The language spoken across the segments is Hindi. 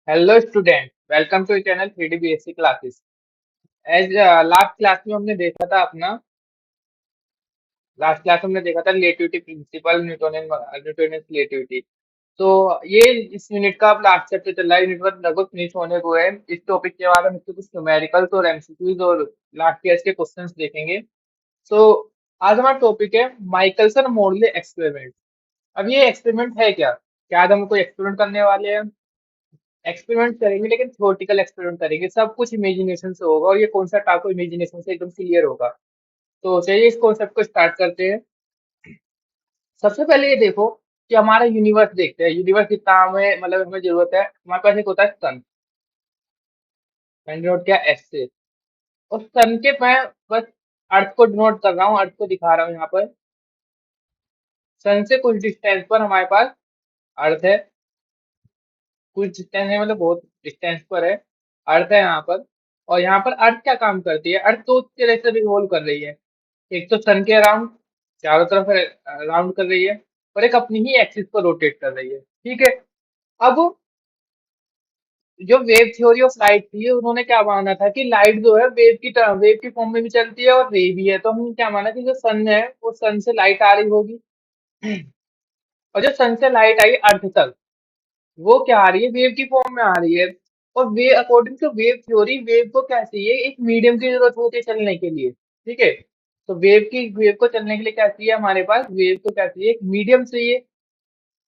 Hello student, welcome to channel 3D BSc classes. As last class में हमने देखा था अपना लास्ट क्लास में हमने देखा था रिलेटिविटी प्रिंसिपल, न्यूटोनियन रिलेटिविटी। तो ये इस यूनिट का अब लास्ट चैप्टर चल रहा है। यूनिट वन लगभग फिनिश होने को है। इस टॉपिक के बाद हम इसके कुछ न्यूमेरिकल्स और एमसीक्यूज और लास्ट ईयर के क्वेश्चंस देखेंगे। तो आज हमारा टॉपिक है माइकलसन मोरले एक्सपेरिमेंट। अब ये एक्सपेरिमेंट है क्या? क्या आज हम कोई एक्सपेरिमेंट करने वाले हैं? एक्सपेरिमेंट करेंगे, लेकिन थ्योरेटिकल एक्सपेरिमेंट करेंगे। सब कुछ इमेजिनेशन से होगा और ये कॉन्सेप्ट आपको इमेजिनेशन से एकदम क्लियर होगा। तो चलिए इस कॉन्सेप्ट को स्टार्ट करते हैं। सबसे पहले ये देखो कि हमारा यूनिवर्स देखते हैं। यूनिवर्स कितना हमें मतलब हमें जरूरत है। हमारे पास एक होता है सन, डिनोट क्या एस से। और सन के मैं बस अर्थ को डिनोट कर रहा हूँ, अर्थ को दिखा रहा हूँ यहाँ पर। सन से कुछ डिस्टेंस पर हमारे पास अर्थ है। कुछ डिस्टेंस है, मतलब बहुत डिस्टेंस पर है। अर्थ है यहाँ पर। और यहाँ पर अर्थ क्या काम करती है? अर्थ दो तरह से रिवॉल्व कर रही है। एक तो सन के अराउंड चारों तरफ राउंड कर रही है, और एक अपनी ही एक्सिस पर रोटेट कर रही है। ठीक है। अब जो वेव थ्योरी ऑफ लाइट थी, उन्होंने क्या माना था कि लाइट जो है वेव की तरह, वेव की फॉर्म में भी चलती है और रे भी है। तो हम क्या माना कि जो सन है वो सन से लाइट आ रही होगी, और जो सन से लाइट आई अर्थ तक, वो क्या आ रही है? वेव की फॉर्म में आ रही है। और वे according to wave theory, wave को क्या चाहिए? एक मीडियम की जरूरत होती है चलने के लिए। ठीक है। तो वेव को चलने के लिए क्या चाहिए? हमारे पास वेव को क्या चाहिए? एक मीडियम चाहिए।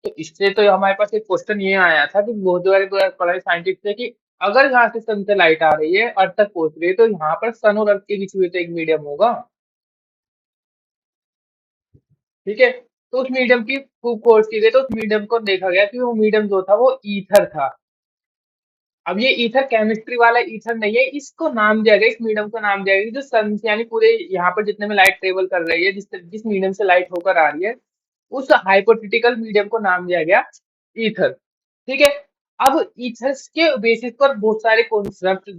तो इससे तो हमारे पास एक क्वेश्चन ये आया था कि बहुत बार पढ़ा साइंटिस्ट से कि अगर यहाँ से सन से लाइट आ रही है, अर्थ तक पहुंच रही है, तो यहाँ पर सन और अर्थ के बीच में तो एक मीडियम होगा। ठीक है। तो उस मीडियम की खूब खोज की गई, तो उस मीडियम को देखा गया कि वो मीडियम जो था वो ईथर था। अब ये ईथर केमिस्ट्री वाला ईथर नहीं है। इसको नाम दिया गया, इस मीडियम को नाम दिया गया कि जो सन से यानी पूरे यहाँ पर जितने में लाइट ट्रेवल कर रही है, जिस जिस मीडियम से लाइट होकर आ रही है, उस हाइपोथेटिकल मीडियम को नाम दिया गया ईथर। ठीक है। अब ईथर्स के बेसिस पर बहुत सारे कॉन्सेप्ट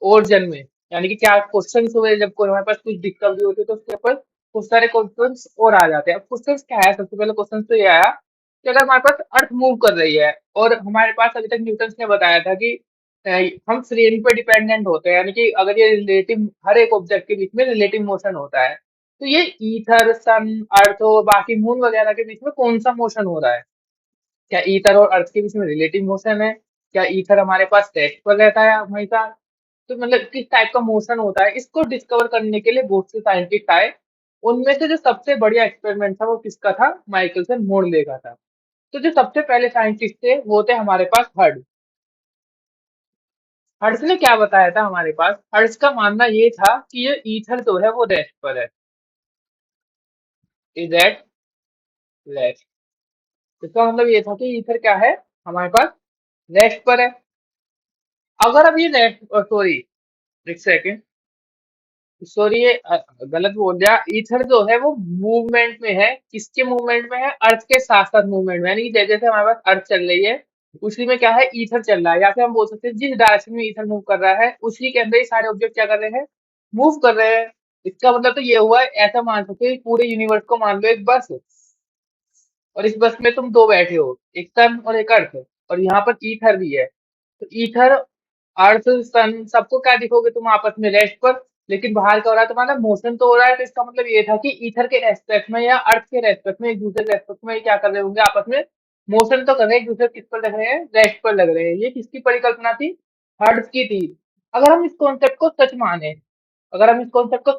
और जन्मे, यानी कि क्या क्वेश्चन हुए जब कोई हमारे पास कुछ डिस्कवरी होती है, तो उसके ऊपर बहुत सारे क्वेश्चन और आ जाते हैं। अब क्वेश्चन क्या है? सबसे पहले क्वेश्चन तो ये आया कि अगर हमारे पास अर्थ मूव कर रही है, और हमारे पास अभी तक न्यूटन ने बताया था कि अ, हम फ्रेम पे डिपेंडेंट होते हैं, यानी कि अगर ये रिलेटिव, हर एक ऑब्जेक्ट के बीच में रिलेटिव मोशन होता है, तो ये ईथर, सन, अर्थ और बाकी मून वगैरह के बीच में कौन सा मोशन हो रहा है? क्या ईथर और अर्थ के बीच में रिलेटिव मोशन है? क्या ईथर हमारे पास रेस्ट पर रहता है हमेशा? तो मतलब किस टाइप का मोशन होता है, इसको डिस्कवर करने के लिए बहुत से साइंटिस्ट आए। उनमें से जो सबसे बढ़िया एक्सपेरिमेंट था वो किसका था? माइकलसन मोरले का था। तो जो सबसे पहले साइंटिस्ट थे वो थे हमारे पास हर्ड। हर्ट्ज ने क्या बताया था? हमारे पास हर्ट्ज का मानना ये था कि ये ईथर जो है वो रेस्ट पर है। Is at rest. इसका मतलब ये था कि ईथर क्या है? हमारे पास रेस्ट पर है। अगर अब ये रेस्ट, सॉरी, एक सेकेंड, सॉरी, ये गलत बोल दिया। ईथर जो है वो मूवमेंट में है। किसके मूवमेंट में है? अर्थ के साथ साथ मूवमेंट में, यानी कि जैसे जैसे हमारे पास अर्थ चल रही है, उसी में क्या है? ईथर चल रहा है। या फिर हम बोल सकते हैं जिस डायरेक्शन में ईथर मूव कर रहा है, उसी के अंदर ही सारे ऑब्जेक्ट क्या कर रहे हैं? मूव कर रहे हैं। इसका मतलब तो ये हुआ, ऐसा मान सकते हैं कि पूरे यूनिवर्स को मान लो एक बस है, और इस बस में तुम दो बैठे हो, एक सन और एक अर्थ, और यहाँ पर ईथर भी है। तो ईथर, अर्थ, सन, सबको क्या दिखोगे तुम? आपस में रेस्ट पर। लेकिन बाहर क्या हो रहा है? तुम्हारा मोशन तो हो रहा है। तो इसका मतलब ये था कि ईथर के रेस्पेक्ट में या अर्थ के रेस्पेक्ट में, एक दूसरे के रेस्पेक्ट में ये क्या कर रहे होंगे? आपस में मोशन तो कर रहे हैं। एक दूसरे किस पर लग रहे हैं? रेस्ट पर लग रहे हैं। ये किसकी परिकल्पना थी? हर्ट्ज की थी। अगर हम इस कॉन्सेप्ट को सच माने, अगर हम इस कॉन्सेप्ट को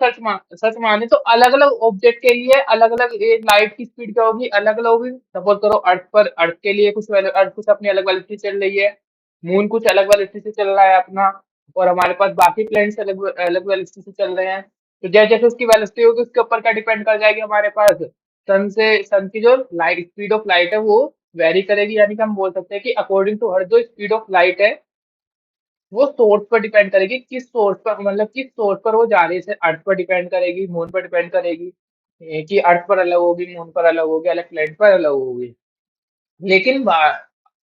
सच माने, तो अलग अलग ऑब्जेक्ट के लिए अलग अलग लाइट की स्पीड क्या होगी? अलग अलग होगी। सपोज करो अर्थ पर, अर्थ के लिए कुछ अर्थ कुछ अपनी अलग वेलोसिटी चल रही है, मून कुछ अलग वेलोसिटी से चल रहा है अपना, और हमारे पास बाकी प्लैनेट्स अलग अलग वेलोसिटी से चल रहे हैं। तो जैसे जैसे उसकी वेलोसिटी होगी, उसके ऊपर क्या डिपेंड कर जाएगी? हमारे पास सन की जो लाइट, स्पीड ऑफ लाइट है, वो वेरी करेगी। यानी कि हम बोल सकते हैं कि अकॉर्डिंग टू हर, जो स्पीड ऑफ लाइट है वो सोर्स पर डिपेंड करेगी। किस सोर्स पर, मतलब किस सोर्स पर वो जा रही है? जैसे अर्थ पर डिपेंड करेगी, मून पर डिपेंड करेगी, कि अर्थ पर अलग होगी, मून पर अलग होगी, अलग प्लेनेट पर अलग होगी। लेकिन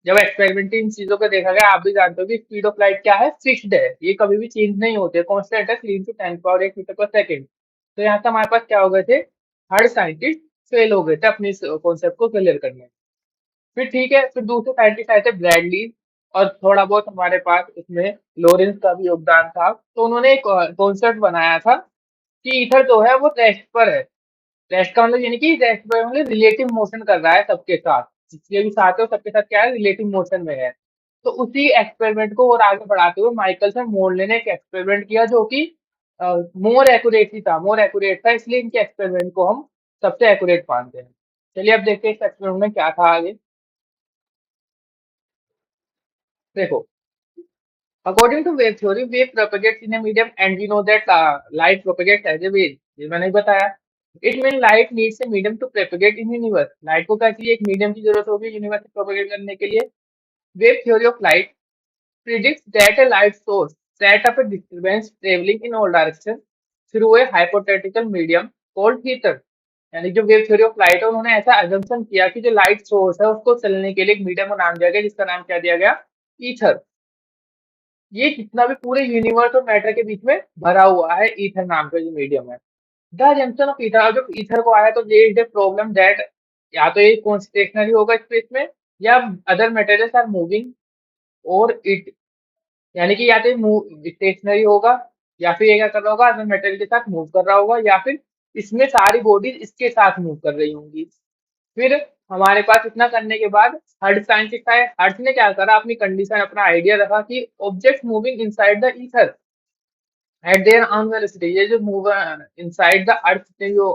जब एक्सपेरिमेंट इन चीजों को देखा गया, आप भी जानते हो कि स्पीड ऑफ लाइट क्या है? फिक्स्ड है। ये कभी भी चेंज नहीं होते, कांस्टेंट है, 3 × 10⁻⁸ मीटर पर सेकंड। तो यहाँ से हमारे पास क्या हो गए थे? हर साइंटिस्ट फेल हो गए थे अपने कॉन्सेप्ट को क्लियर करने में। फिर ठीक है, फिर दूसरे साइंटिस्ट आए थे, ब्रैडली और थोड़ा बहुत हमारे पास इसमें लॉरेंस का भी योगदान था। तो उन्होंने एक कॉन्सेप्ट बनाया था कि ईथर जो है वो रेस्ट पर है। रेस्ट का मतलब यानी कि रेस्ट पर मतलब रिलेटिव मोशन कर रहा है सबके साथ। जिसके भी साथ है वो सबके साथ क्या है, रिलेटिव मोशन में है। तो उसी एक्सपेरिमेंट को और आगे बढ़ाते हुए माइकलसन मोर्ले ने एक एक्सपेरिमेंट किया जो कि मोर एक्यूरेट था, इसलिए इनके एक्सपेरिमेंट को हम सबसे एक्यूरेट मानते हैं। चलिए अब देखते हैं इस एक्सपेरिमेंट में क्या था आगे। देखो, according to wave theory, wave propagates in a medium, and we know that light propagates as a wave. ये मैंने ही बताया। It means light needs a medium to propagate in universe. Light को क्या चाहिए, एक मीडियम की जरूरत होगी यूनिवर्स में प्रोपेगेट करने के लिए। Wave theory of light predicts that a light source set up a disturbance traveling in all directions through a hypothetical medium called ether। यानी जो वेव थ्योरी ऑफ लाइट है उन्होंने ऐसा एजम्पशन किया कि जो लाइट सोर्स है उसको चलने के लिए एक मीडियम को नाम दिया गया, जिसका नाम क्या दिया गया, ईथर। ये जितना भी पूरे यूनिवर्स और मैटर के बीच में भरा हुआ है, ईथर नाम का जो मीडियम है। द जंक्शन ऑफ ईथर, जब ईथर को आया तो ये इज द प्रॉब्लम दैट या तो ये स्टेशनरी होगा स्पेस में, या अदर मटेरियल्स आर मूविंग और इट, यानी कि या तो स्टेशनरी होगा, या फिर ये क्या कर रहा होगा, अदर मटेरियल के साथ मूव कर रहा होगा, या फिर इसमें सारी बॉडीज इसके साथ मूव कर रही होंगी। फिर हमारे पास इतना करने के बाद हर्ट साइंटिस्ट आए। हर्ट ने क्या करा, अपनी कंडीशन अपना आइडिया रखा कि object moving inside the ether eight there on velocity. ये जो मूव इनसाइड द अर्थ के जो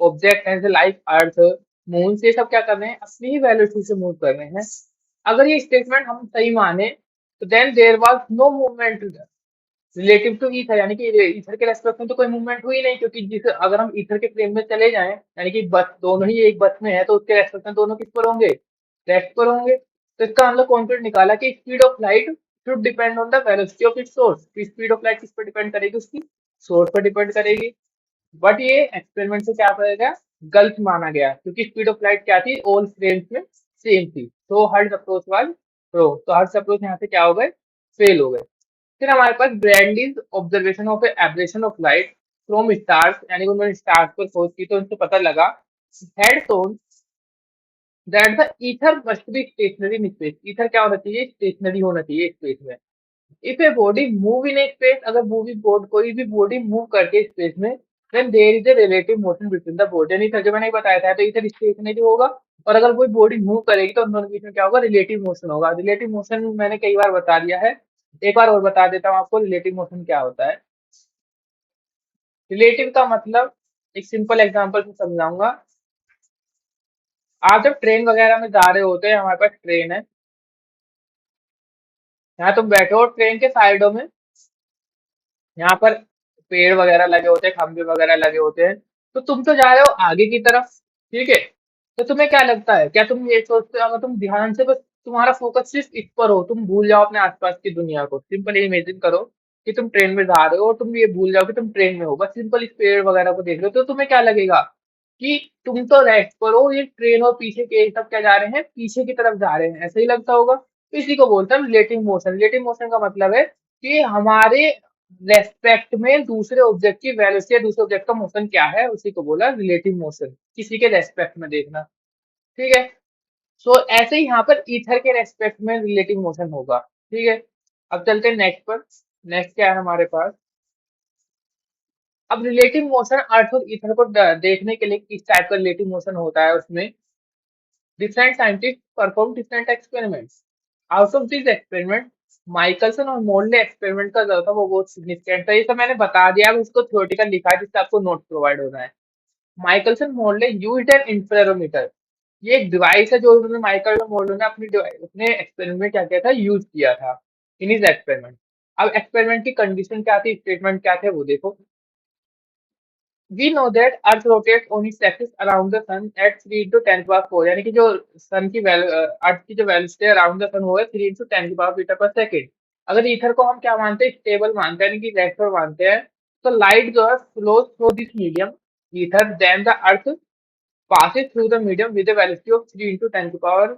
ऑब्जेक्ट हैं, लाइक अर्थ, मून, ये सब क्या कर रहे हैं, अपनी ही वेलोसिटी से मूव कर रहे हैं। अगर ये स्टेटमेंट हम सही माने तो then there was no movement relative to ether, यानी कि ईथर के रेस्पेक्ट में तो कोई मूवमेंट हुई नहीं, क्योंकि जिस अगर हम ईथर के फ्रेम में चले जाएं, यानी कि बस दोनों ही एक बस में है, तो उसके रेस्पेक्ट में दोनों किस पर होंगे, रेस्ट पर होंगे। तो इसका हम लोग कॉन्क्लूड निकाला कि speed of light should depend on the velocity of its source. Speed of light किस पर डिपेंड करेगी, उसकी सोर्स पर डिपेंड करेगी। बट ये एक्सपेरिमेंट से क्या पता गया, गलत माना गया, क्योंकि स्पीड ऑफ लाइट क्या थी, ऑल फ्रेम्स में सेम थी। तो हर्ट्ज अप्रोच वाज प्रो, तो हर्ट्ज अप्रोच यहाँ से क्या हो गए, फेल हो गए। फिर हमारे पास Bradley's observation of aberration of light from stars, यानी कि उन्होंने स्टार्स पर खोज की तो उनको पता लगा had shown that the ether must be stationary in space. Ether क्या होना चाहिए, स्टेशनरी होना चाहिए स्पेस में। If a body move in a space, अगर मूवी बोर्ड कोई भी बॉडी मूव करके स्पेस में, then there is a relative motion between the body. यानी इधर जो मैंने बताया था, तो इधर स्टेशनरी होगा, और अगर कोई बॉडी मूव करेगी तो उन दोनों के बीच में क्या होगा, रिलेटिव मोशन होगा। रिलेटिव मोशन मैंने कई बार बता दिया है, एक बार और बता देता हूँ आपको रिलेटिव मोशन क्या होता है। रिलेटिव का मतलब एक सिंपल एग्जांपल से समझाऊंगा। आप जब ट्रेन वगैरह में जा रहे होते हैं, हमारे पास ट्रेन है, यहाँ तुम बैठे हो, ट्रेन के साइडों में यहाँ पर पेड़ वगैरह लगे होते हैं, खंभे वगैरह लगे होते हैं। तो तुम तो जा रहे हो आगे की तरफ, ठीक है। तो तुम्हें क्या लगता है, क्या तुम ये सोचते हो, अगर तुम ध्यान से बस तुम्हारा फोकस सिर्फ इस पर हो, तुम भूल जाओ अपने आसपास की दुनिया को, सिंपल इमेजिन करो कि तुम ट्रेन में जा रहे हो और तुम ये भूल जाओ कि तुम ट्रेन में हो, बस सिंपल इस पेड़ वगैरह को देख रहे हो, तो तुम्हें क्या लगेगा कि तुम तो रेस्ट पर हो, ये ट्रेन और पीछे के सब क्या जा रहे हैं, पीछे की तरफ जा रहे हैं, ऐसा ही लगता होगा। तो इसी को बोलते हैं रिलेटिव मोशन। रिलेटिव मोशन का मतलब है कि हमारे रेस्पेक्ट में दूसरे ऑब्जेक्ट की वेलोसिटी या दूसरे ऑब्जेक्ट का मोशन क्या है, उसी को बोला रिलेटिव मोशन, किसी के रेस्पेक्ट में देखना, ठीक है। सो ऐसे ही यहाँ पर ईथर के रेस्पेक्ट में रिलेटिव मोशन होगा, ठीक है। अब चलते हैं नेक्स्ट पर। नेक्स्ट क्या है हमारे पास, अब रिलेटिव मोशन अर्थ और ईथर को देखने के लिए किस टाइप का रिलेटिव मोशन होता है, उसमें different scientist perform different experiments. Out of this experiment, Michelson और मोरले एक्सपेरिमेंट का जो था वो बहुत सिग्निफिकेंट था। ये सब मैंने बता दिया, अब इसको थ्योरेटिकल लिखा है जिससे आपको नोट प्रोवाइड होना है। Michelson Morley used N interferometer. ये एक डिवाइस है जो उन्होंने माइकल मोरले ने अपने एक्सपेरिमेंट में क्या किया था, यूज किया था इन इज एक्सपेरिमेंट। अब एक्सपेरिमेंट की कंडीशन क्या थी, स्टेटमेंट क्या थे, वो देखो। We know that Earth rotates on its axis around the sun at 3 into 10 power 4, यानी कि जो सन की अर्थ की जो वेलोसिटी अराउंड द सन वो है 3 into 10 की पावर मीटर पर सेकेंड। अगर ईथर को हम क्या मानते हैं, स्टेबल मानते हैं, यानी कि रेस्ट पर मानते हैं, तो लाइट जो है flows through this medium ether, then the earth passes through the medium with a velocity of 3 into 10 की पावर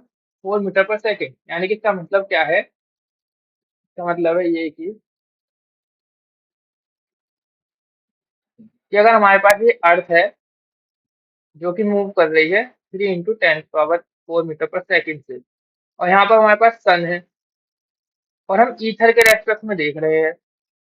4 मीटर पर सेकेंड। यानी कि इसका मतलब क्या है, इसका मतलब है ये कि अगर हमारे पास ये अर्थ है जो कि मूव कर रही है 3 into 10 पावर 4 मीटर पर सेकेंड से, और यहाँ पर हमारे पास सन है, और हम ईथर के रेस्पेक्ट में देख रहे हैं।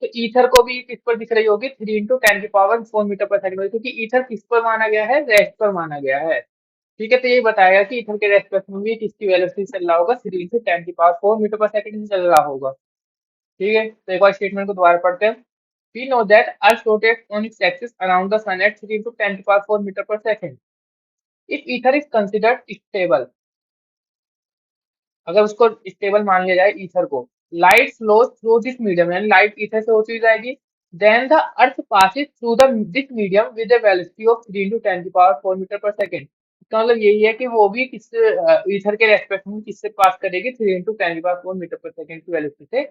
तो ईथर को भी किस पर दिख रही होगी, 3 × 10⁴ मीटर पर सेकंड, क्योंकि ईथर किस पर माना गया है, रेस्ट पर माना गया है। ठीक है, तो ये बताएगा कि ईथर के रेस्पेक्ट में भी किसकी वेलोसिटी चल रहा होगा, 3 × 10⁴ मीटर पर सेकंड चल रहा होगा। ठीक है, तो एक बार स्टेटमेंट को दोबारा पढ़ते हैं। We know that earth rotates on its axis around the sun at 3 × 10⁴ metre per second. If ether is considered stable, अगर उसको स्टेबल मान लिया जाए ईथर को, light flows through this medium, यानी लाइट ईथर से होती जाएगी, then the earth passes through the this medium with a velocity of 3 × 10⁴मीटर पर सेकंड। इसका मतलब यही है कि वो भी किससे, ईथर के रेस्पेक्ट में किससे पास करेगी, 3 × 10⁴मीटर पर सेकंड की वेलोसिटी से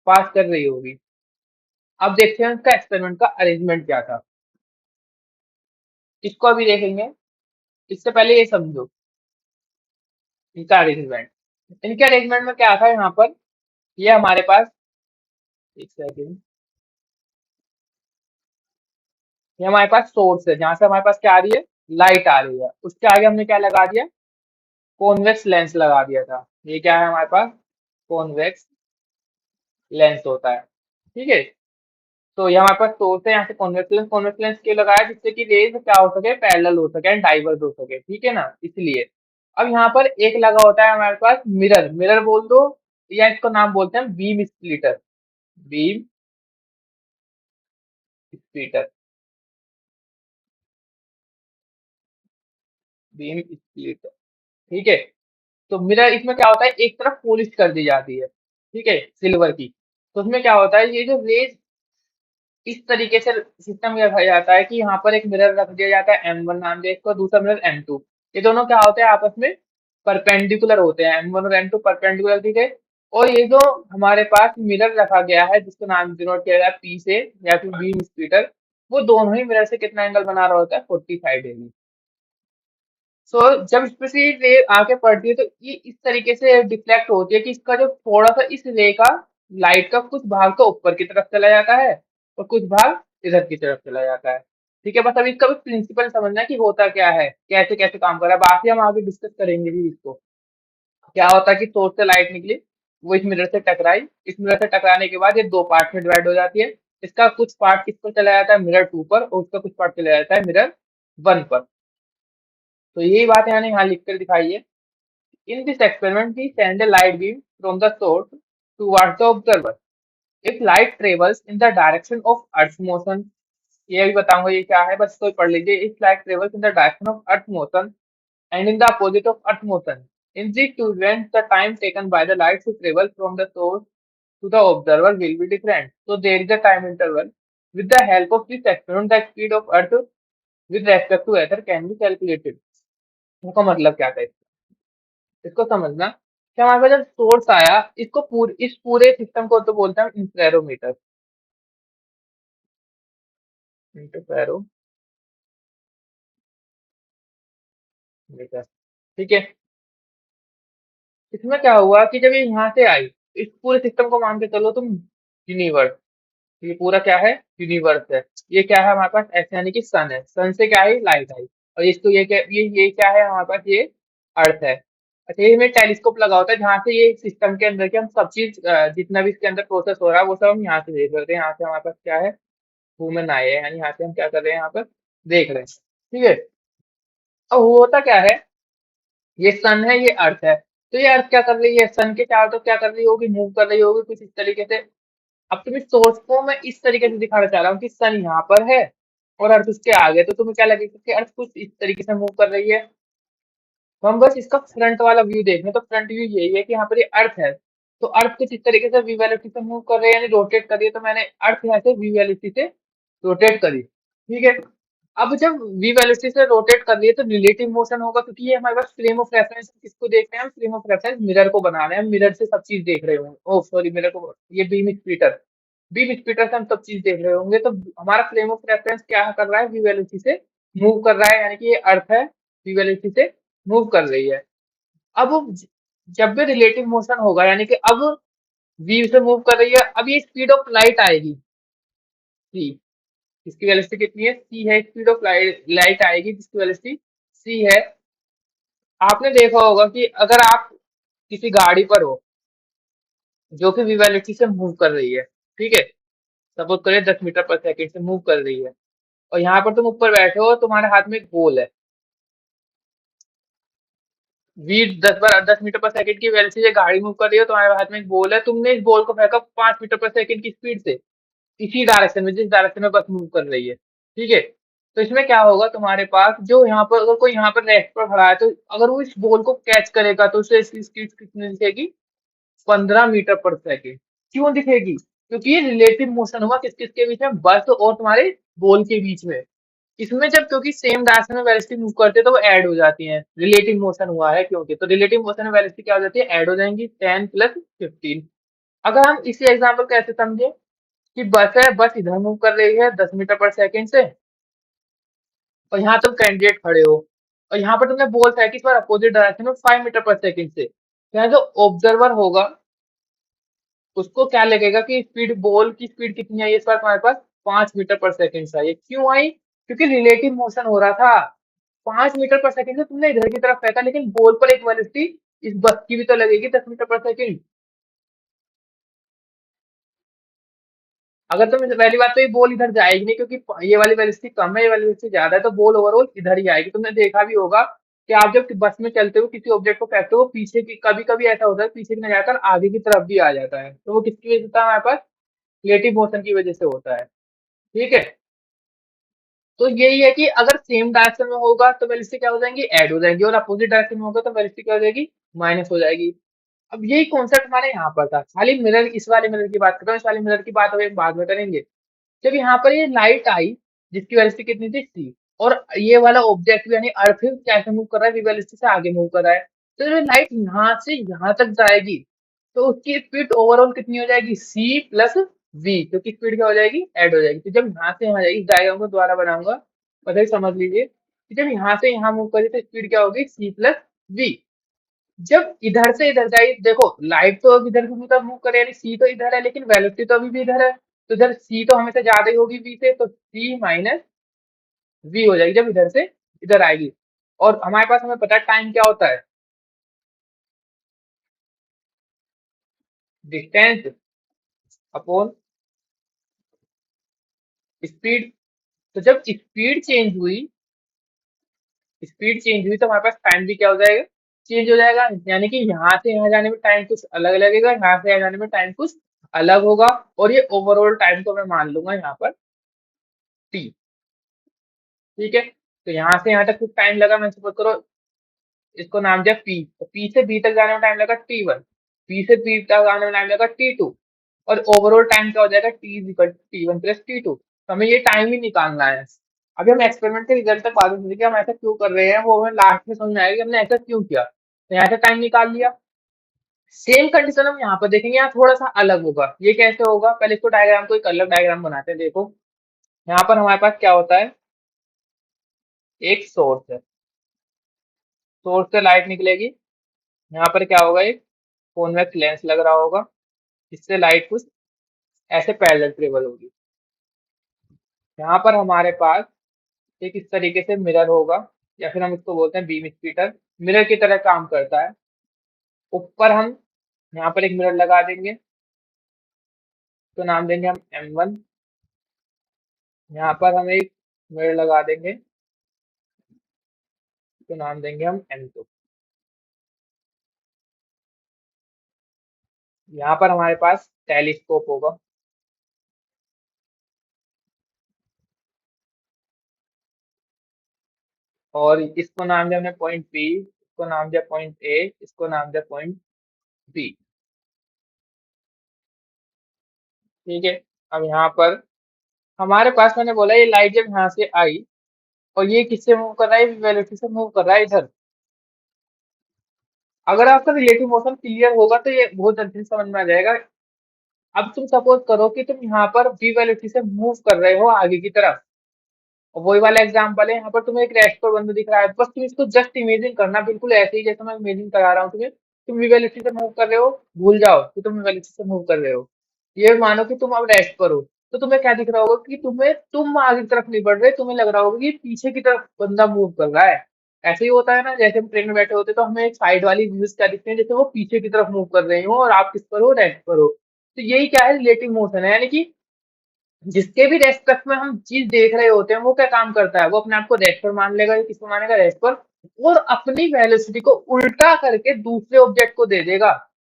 पास कर रही होगी। अब देखते हैं इसका एक्सपेरिमेंट का अरेंजमेंट क्या था, इसको अभी देखेंगे। इससे पहले ये समझो इनका अरेंजमेंट। इनके अरेंजमेंट में क्या था यहाँ पर, ये हमारे पास, एक सेकंड, ये हमारे पास सोर्स है जहां से हमारे पास क्या आ रही है, लाइट आ रही है। उसके आगे हमने क्या लगा दिया, कॉन्वेक्स लेंस लगा दिया था। ये क्या है हमारे पास, कॉन्वेक्स लेंस होता है। ठीक है, तो ये हमारे पास सोर्स है, यहाँ से कॉन्वेक्स लेंस क्यों लगाया, जिससे कि रेज क्या हो सके, पैरेलल हो सके, डाइवर्ज हो सके। ठीक है ना, इसलिए। अब यहाँ पर एक लगा होता है हमारे पास मिरर, मिरर बोल दो, या इसको नाम बोलते हैं beam splitter, beam splitter, beam splitter. ठीक है, तो मिरर इसमें क्या होता है, एक तरफ पॉलिश कर दी जाती है, ठीक है, सिल्वर की। तो उसमें क्या होता है, ये जो रेज इस तरीके से सिस्टम में रखा जाता है कि यहाँ पर एक मिरर रख दिया जाता है M1 नाम से, इसको दूसरा मिरर M2। ये दोनों क्या होते हैं, आपस में परपेंडिकुलर होते हैं, M1 और M2 परपेंडिकुलर, ठीक है। और ये जो हमारे पास मिरर रखा गया है, जिसका नाम डिनोट किया गया है P से या फिर बीम स्प्लिटर, वो दोनों ही मिरर से कितना एंगल बना रहा होता है, 45 डिग्री। सो जब इस पे से रे आके पड़ती है, तो ये इस तरीके से डिफ्लेक्ट होती है कि इसका जो थोड़ा सा इस रे का, लाइट का कुछ भाग तो ऊपर की तरफ चला जाता है और कुछ भाग इधर की तरफ चला जाता है। ठीक है, बस अभी इसका भी प्रिंसिपल समझना है कि होता क्या है, कैसे कैसे काम कर रहा है, बाकी हम आगे डिस्कस करेंगे भी इसको। क्या होता है कि सोर्स से लाइट निकली, वो इस मिरर से टकराई, इस मिरर से टकराने के बाद ये दो पार्ट में डिवाइड हो जाती है। इसका कुछ पार्ट किस पर चला जाता है, मिरर 2 पर, और उसका कुछ पार्ट चला जाता है मिरर 1 पर। तो यही बात मैंने यहाँ लिख कर दिखाई है। In this experiment, we send a light beam from the source towards the observer. If light travels in the direction of Earth's motion, ये भी बताऊंगा ये क्या है, बस तो पढ़ लीजिए। If light travels in the direction of Earth's motion and in the opposite of Earth's motion, in these two events, the time taken by the light to travel from the source to the observer will be different. So there is a time interval. With the help of this experiment, the speed of Earth with respect to ether can be calculated. इसका मतलब क्या था, इसको समझना कि हमारे पास जब सोर्स आया, इसको इस पूरे सिस्टम को तो बोलते हैं इंटरफेरोमीटर, इंटरफेरोमीटर। ठीक है, इसमें क्या हुआ कि जब ये यहाँ से आई, इस पूरे सिस्टम को मान के चलो तुम यूनिवर्स, ये पूरा क्या है, यूनिवर्स है। ये क्या है हमारे पास, ऐसे यानी कि सन है, सन से क्या आई, लाइट आई। और इसको ये क्या है हमारे पास, ये अर्थ है। अच्छा, ये में टेलीस्कोप लगा होता है जहाँ से ये सिस्टम के अंदर की हम सब चीज, जितना भी इसके अंदर प्रोसेस हो रहा है वो सब हम यहाँ से देख रहे हैं। यहाँ से हमारे पास क्या है, वुमेन आए हैं, यानी यहाँ से हम क्या कर रहे हैं, यहाँ पर देख रहे हैं। ठीक है, अब होता क्या है, ये सन है, ये अर्थ है। तो ये अर्थ क्या कर रही है, सन के चारों तरफ क्या कर रही होगी, मूव कर रही होगी कुछ इस तरीके से। अब तुम्हें सोर्स को मैं इस तरीके से दिखाना चाह रहा हूँ कि सन यहाँ पर है और अर्थ उसके आगे, तो तुम्हें क्या लगेगा कि अर्थ कुछ इस तरीके से मूव कर रही है। तो हम बस इसका फ्रंट वाला व्यू देख रहे हैं, तो फ्रंट व्यू यही है कि यहाँ पर ये अर्थ है, तो अर्थ कुछ इस तरीके से वी वेलोसिटी से मूव कर रही है, यानी रोटेट कर रही है। तो मैंने अर्थ यहाँ से वी वेलोसिटी से रोटेट करी। ठीक है, अब जब वी वेलोसिटी से रोटेट कर रही है तो रिलेटिव मोशन होगा, क्योंकि ये हमारे पास फ्रेम ऑफ रेफरेंस, किसको देख रहे हैं हम, फ्रेम ऑफ रेफरेंस मिरर को बना रहे हैं, मिरर से सब चीज देख रहे होंगे। ओह सॉरी, मिरर को, ये बीम स्प्लिटर, बीम स्प्लिटर से हम सब चीज देख रहे होंगे। तो हमारा फ्रेम ऑफ रेफरेंस क्या कर रहा है, वी वेलोसिटी से मूव कर रहा है, यानी कि ये अर्थ है, वी वेलोसिटी से मूव कर रही है। अब जब भी रिलेटिव मोशन होगा, यानी कि अब वी से मूव कर रही है, अब ये स्पीड ऑफ लाइट आएगी सी, इसकी वेलोसिटी कितनी है, सी है, स्पीड ऑफ लाइट लाइट आएगी जिसकी वेलोसिटी सी है। आपने देखा होगा कि अगर आप किसी गाड़ी पर हो, जो कि वी वेलोसिटी से मूव कर रही है। ठीक है, सपोज करिए 10 मीटर पर सेकेंड से मूव कर रही है, और यहाँ पर तुम ऊपर बैठे हो, तुम्हारे हाथ में एक बॉल है। वी 10 मीटर पर सेकेंड की वेलोसिटी से गाड़ी मूव कर रही है, तुम्हारे हाथ में एक बॉल है, तुमने इस बॉल को फेंका 5 मीटर पर सेकेंड की स्पीड से इसी डायरेक्शन में, जिस डायरेक्शन में बस मूव कर रही है। ठीक है, तो इसमें क्या होगा, तुम्हारे पास जो यहाँ पर अगर कोई यहाँ पर रेस्ट पर खड़ा है, तो अगर वो इस बॉल को कैच करेगा तो उसे इसकी स्पीड कितनी दिखेगी, 15 मीटर पर सेकेंड। क्यों दिखेगी, क्योंकि ये रिलेटिव मोशन हुआ किस किस के बीच में, बस और तुम्हारे बॉल के बीच में। इसमें जब क्योंकि सेम डायरेक्शन में वेलोसिटी मूव करते हैं तो वो ऐड हो जाती हैं, रिलेटिव मोशन हुआ है क्योंकि, तो रिलेटिव मोशन में वेलोसिटी क्या हो जाती है, ऐड हो जाएंगी 10 + 15। अगर हम इसी एग्जाम्पल कैसे समझे कि बस है, बस इधर मूव कर रही है 10 मीटर पर सेकेंड से, और यहाँ तुम कैंडिडेट खड़े हो, और यहाँ पर तुमने बॉल फेंकी इस बार अपोजिट डायरेक्शन में 5 मीटर पर सेकेंड से, तो यहाँ जो ऑब्जर्वर होगा उसको क्या लगेगा कि स्पीड, बॉल की स्पीड कितनी आई इस बार तुम्हारे पास, 5 मीटर पर सेकेंड से आई। क्यों आई, क्योंकि रिलेटिव मोशन हो रहा था। 5 मीटर पर सेकेंड से तुमने इधर की तरफ फेंका, लेकिन बॉल पर एक वेलोसिटी इस बस की भी तो लगेगी 10 मीटर पर सेकेंड। अगर तुम पहली बात तो ये बॉल इधर जाएगी नहीं, क्योंकि ये वाली वेलोसिटी कम है, ये वाली वेलोसिटी ज्यादा है, तो बॉल ओवरऑल इधर ही आएगी। तुमने देखा भी होगा कि आप जब बस में चलते हो किसी ऑब्जेक्ट को फेंकते हो, वो पीछे की, कभी कभी ऐसा होता है पीछे की न जाकर आगे की तरफ भी आ जाता है, तो वो किसकी वजह से होता है, हमारे पास रिलेटिव मोशन की वजह से होता है। ठीक है, तो यही है कि अगर सेम डायरेक्शन में होगा तो वेलोसिटी क्या हो जाएंगी, ऐड हो जाएंगी, और अपोजिट डायरेक्शन में होगा तो वेलोसिटी क्या हो जाएगी, माइनस हो जाएगी। अब यही कॉन्सेप्ट हमारे यहाँ पर था, खाली मिरर, इस वाले मिरर की बात कर रहा हूँ, इस वाले मिरर की बात अभी बाद में करेंगे। जब यहाँ पर ये लाइट आई, जिसकी वेलोसिटी कितनी थी, सी, और ये वाला ऑब्जेक्ट यानी अर्थ कैसे मूव कर रहा है, वी वेलोसिटी से आगे मूव कर रहा है, तो जब लाइट यहाँ से यहाँ तक जाएगी तो उसकी स्पीड ओवरऑल कितनी हो जाएगी, सी प्लस वी, क्योंकि स्पीड क्या हो जाएगी, ऐड हो जाएगी। तो जब यहाँ से यहाँ जाएगी, इस डायग्राम को दोबारा बनाऊंगा, पहले समझ लीजिए कि जब यहाँ से यहाँ मूव करी तो स्पीड क्या होगी, सी प्लस वी। जब इधर से इधर जाए, देखो लाइट तो अब इधर की तरफ मूव करे, यानी सी तो इधर है, लेकिन वेलोसिटी तो अभी भी इधर है, तो इधर सी तो हमेशा ज्यादा ही होगी वी से, तो सी माइनस वी हो जाएगी जब इधर से इधर आएगी। और हमारे पास, हमें पता है टाइम क्या होता है, डिस्टेंस अपॉन स्पीड। तो जब स्पीड चेंज हुई तो हमारे पास टाइम भी क्या हो जाएगा, चेंज हो जाएगा, यानी कि यहाँ से यहाँ जाने में टाइम कुछ अलग लगेगा, यहाँ से यहाँ जाने में टाइम कुछ अलग होगा, और ये ओवरऑल टाइम को मैं मान लूंगा यहाँ पर टी। ठीक है, तो यहाँ से यहाँ तक कुछ टाइम लगा, मैं सपोज करो इसको नाम दिया पी, तो पी से बी तक जाने में टाइम लगा T1, बी से बी तक आने में टाइम लगा T2, और ओवरऑल टाइम क्या हो जाएगा, T is equal T1 plus T2। तो हमें ये टाइम ही निकालना है। अभी हम एक्सपेरिमेंट के रिजल्ट तक बाद में समझेंगे, हम ऐसा क्यों कर रहे हैं, वो हमें लास्ट में समझ में आएगा कि हमने ऐसा क्यों किया। तो यहाँ से टाइम निकाल लिया। सेम कंडीशन हम यहाँ पर देखेंगे, यहाँ थोड़ा सा अलग होगा। ये कैसे होगा, पहले इसको डायग्राम को एक अलग डायग्राम बनाते हैं। देखो यहाँ पर हमारे पास क्या होता है, एक सोर्स है, सोर्स से लाइट निकलेगी, यहाँ पर क्या होगा, एक कॉन्वेक्स लेंस लग रहा होगा, इससे लाइट कुछ ऐसे पैरेलल ट्रेवल होगी। यहाँ पर हमारे पास एक इस तरीके से मिरर होगा, या फिर हम इसको बोलते हैं बीम स्प्लिटर, मिरर की तरह काम करता है। ऊपर हम यहाँ पर एक मिरर लगा देंगे, तो नाम देंगे हम M1। यहाँ पर हम एक मिरर लगा देंगे, तो नाम देंगे हम M2। यहाँ पर हमारे पास टेलीस्कोप होगा, और इसको नाम दिया हमने पॉइंट P, इसको नाम दिया पॉइंट A, इसको नाम दिया पॉइंट B। ठीक है, अब यहाँ पर हमारे पास, मैंने बोला ये लाइट जब यहाँ से आई, और ये किससे मूव कर रहा है, वेलोसिटी से मूव कर रहा है इधर। अगर आपका रिलेटिव मोशन क्लियर होगा तो ये बहुत जल्दी समझ में आ जाएगा। अब तुम सपोज करो कि तुम यहाँ पर वी वेलोसिटी से मूव कर रहे हो आगे की तरफ, और वही वाला एग्जाम्पल है, यहाँ पर तुम्हें एक रेस्ट पर बंदा दिख रहा है, बस तुम इसको जस्ट इमेजिन करना, बिल्कुल ऐसे ही जैसे मैं इमेजिन करा रहा हूँ तुम्हें। तुम वी वेलोसिटी से मूव कर रहे हो, भूल जाओ कि तुम वी वेलोसिटी से मूव कर रहे हो, ये मानो कि तुम अब रेस्ट पर हो। तो तुम्हें क्या दिख रहा होगा कि तुम आगे की तरफ नहीं बढ़ रहे, तुम्हें लग रहा होगा कि पीछे की तरफ बंदा मूव कर रहा है। ऐसे ही होता है ना, जैसे हम ट्रेन में बैठे होते हैं तो हमें साइड वाली व्यूज क्या दिखते हैं, जैसे वो पीछे की तरफ मूव कर रही हो और आप किस पर हो, रेस्ट पर हो। तो यही क्या है, रिलेटिव मोशन है, यानी कि जिसके भी रेस्पेक्ट में हम चीज देख रहे होते हैं वो क्या काम करता है, वो अपने आप को रेस्ट पर मान लेगा, या किसको मानेगा, रेस्ट पर, और अपनी वेलोसिटी को उल्टा करके दूसरे ऑब्जेक्ट को दे देगा।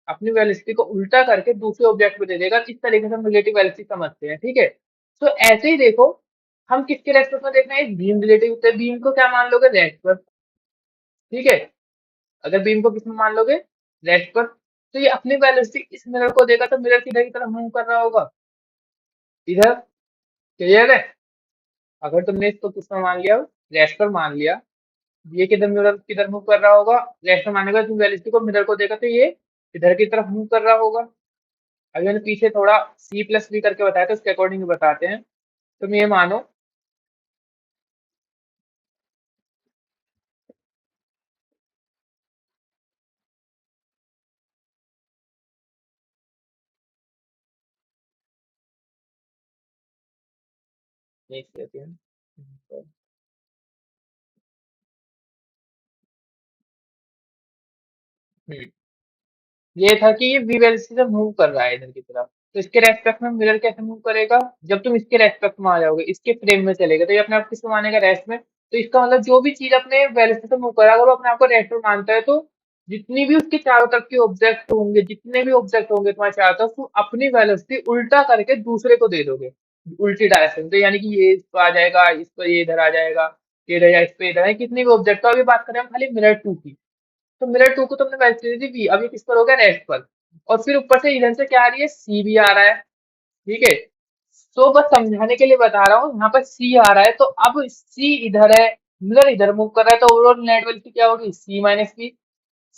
अपनी वेलोसिटी को उल्टा करके दूसरे ऑब्जेक्ट को दे देगा। इस तरीके से हम रिलेटिव वेलोसिटी समझते हैं, ठीक है। तो ऐसे ही देखो, हम किसके रेस्पेक्ट में देख रहे हैं, बीम रिलेटिव, तो बीम को क्या मान लोगे, रेस्ट पर, ठीक है। अगर बीम को किसमें मान लोगे, रेस्ट पर, तो ये अपनी वेलोसिटी इस मिरर को देगा, तो मिरर किधर की तरफ मूव कर रहा होगा, इधर। क्लियर है। अगर तुमने इसको किसमें मान लिया, रेस्ट पर मान लिया, ये किधर मिरर किधर मूव कर रहा होगा, रेस्ट पर मानेगा, तुम वेलोसिटी को मिरर को देखा तो ये इधर की तरफ मूव कर रहा होगा। अभी मैंने पीछे थोड़ा C++ करके बताया था, उसके अकॉर्डिंग बताते हैं। तुम ये मानो, एक सेकेंड। हम्म, ये था कि ये वी वेलोसिटी से मूव कर रहा है इधर की तरफ, तो इसके रेस्पेक्ट में मिरर कैसे मूव करेगा, जब तुम इसके रेस्पेक्ट में आ जाओगे, इसके फ्रेम में चलेगा, तो ये अपने आप किसको मानेगा, रेस्ट में। तो इसका मतलब जो भी चीज अपने वेलोसिटी से मूव कर रहा है, अगर वो अपने आप को रेस्ट में मानता है, तो जितनी भी उसके चारों तरफ के ऑब्जेक्ट होंगे, जितने भी ऑब्जेक्ट होंगे तुम्हारे चारों तरफ, तुम अपनी वेलोसिटी उल्टा करके दूसरे को दे दोगे, उल्टी डायरेक्शन। तो यानी कि ये इस पर आ जाएगा, इस पर ये इधर आ जाएगा, ये इधर या इस पे इधर है, कितनी भी ऑब्जेक्ट। तो अभी बात करें हम खाली मिरर टू की, तो मिरर टू को तुमने वेलोसिटी दी वी, अब ये किस पर हो गया, रेस्ट पर, और फिर ऊपर से इधर से क्या आ रही है, सी भी आ रहा है, ठीक है। तो बस समझाने के लिए बता रहा हूँ, यहाँ पर सी आ रहा है, तो अब सी इधर है, मिरर इधर मूव कर रहा है, तो ओवरऑल नेट वेलोसिटी क्या होगी, C-V।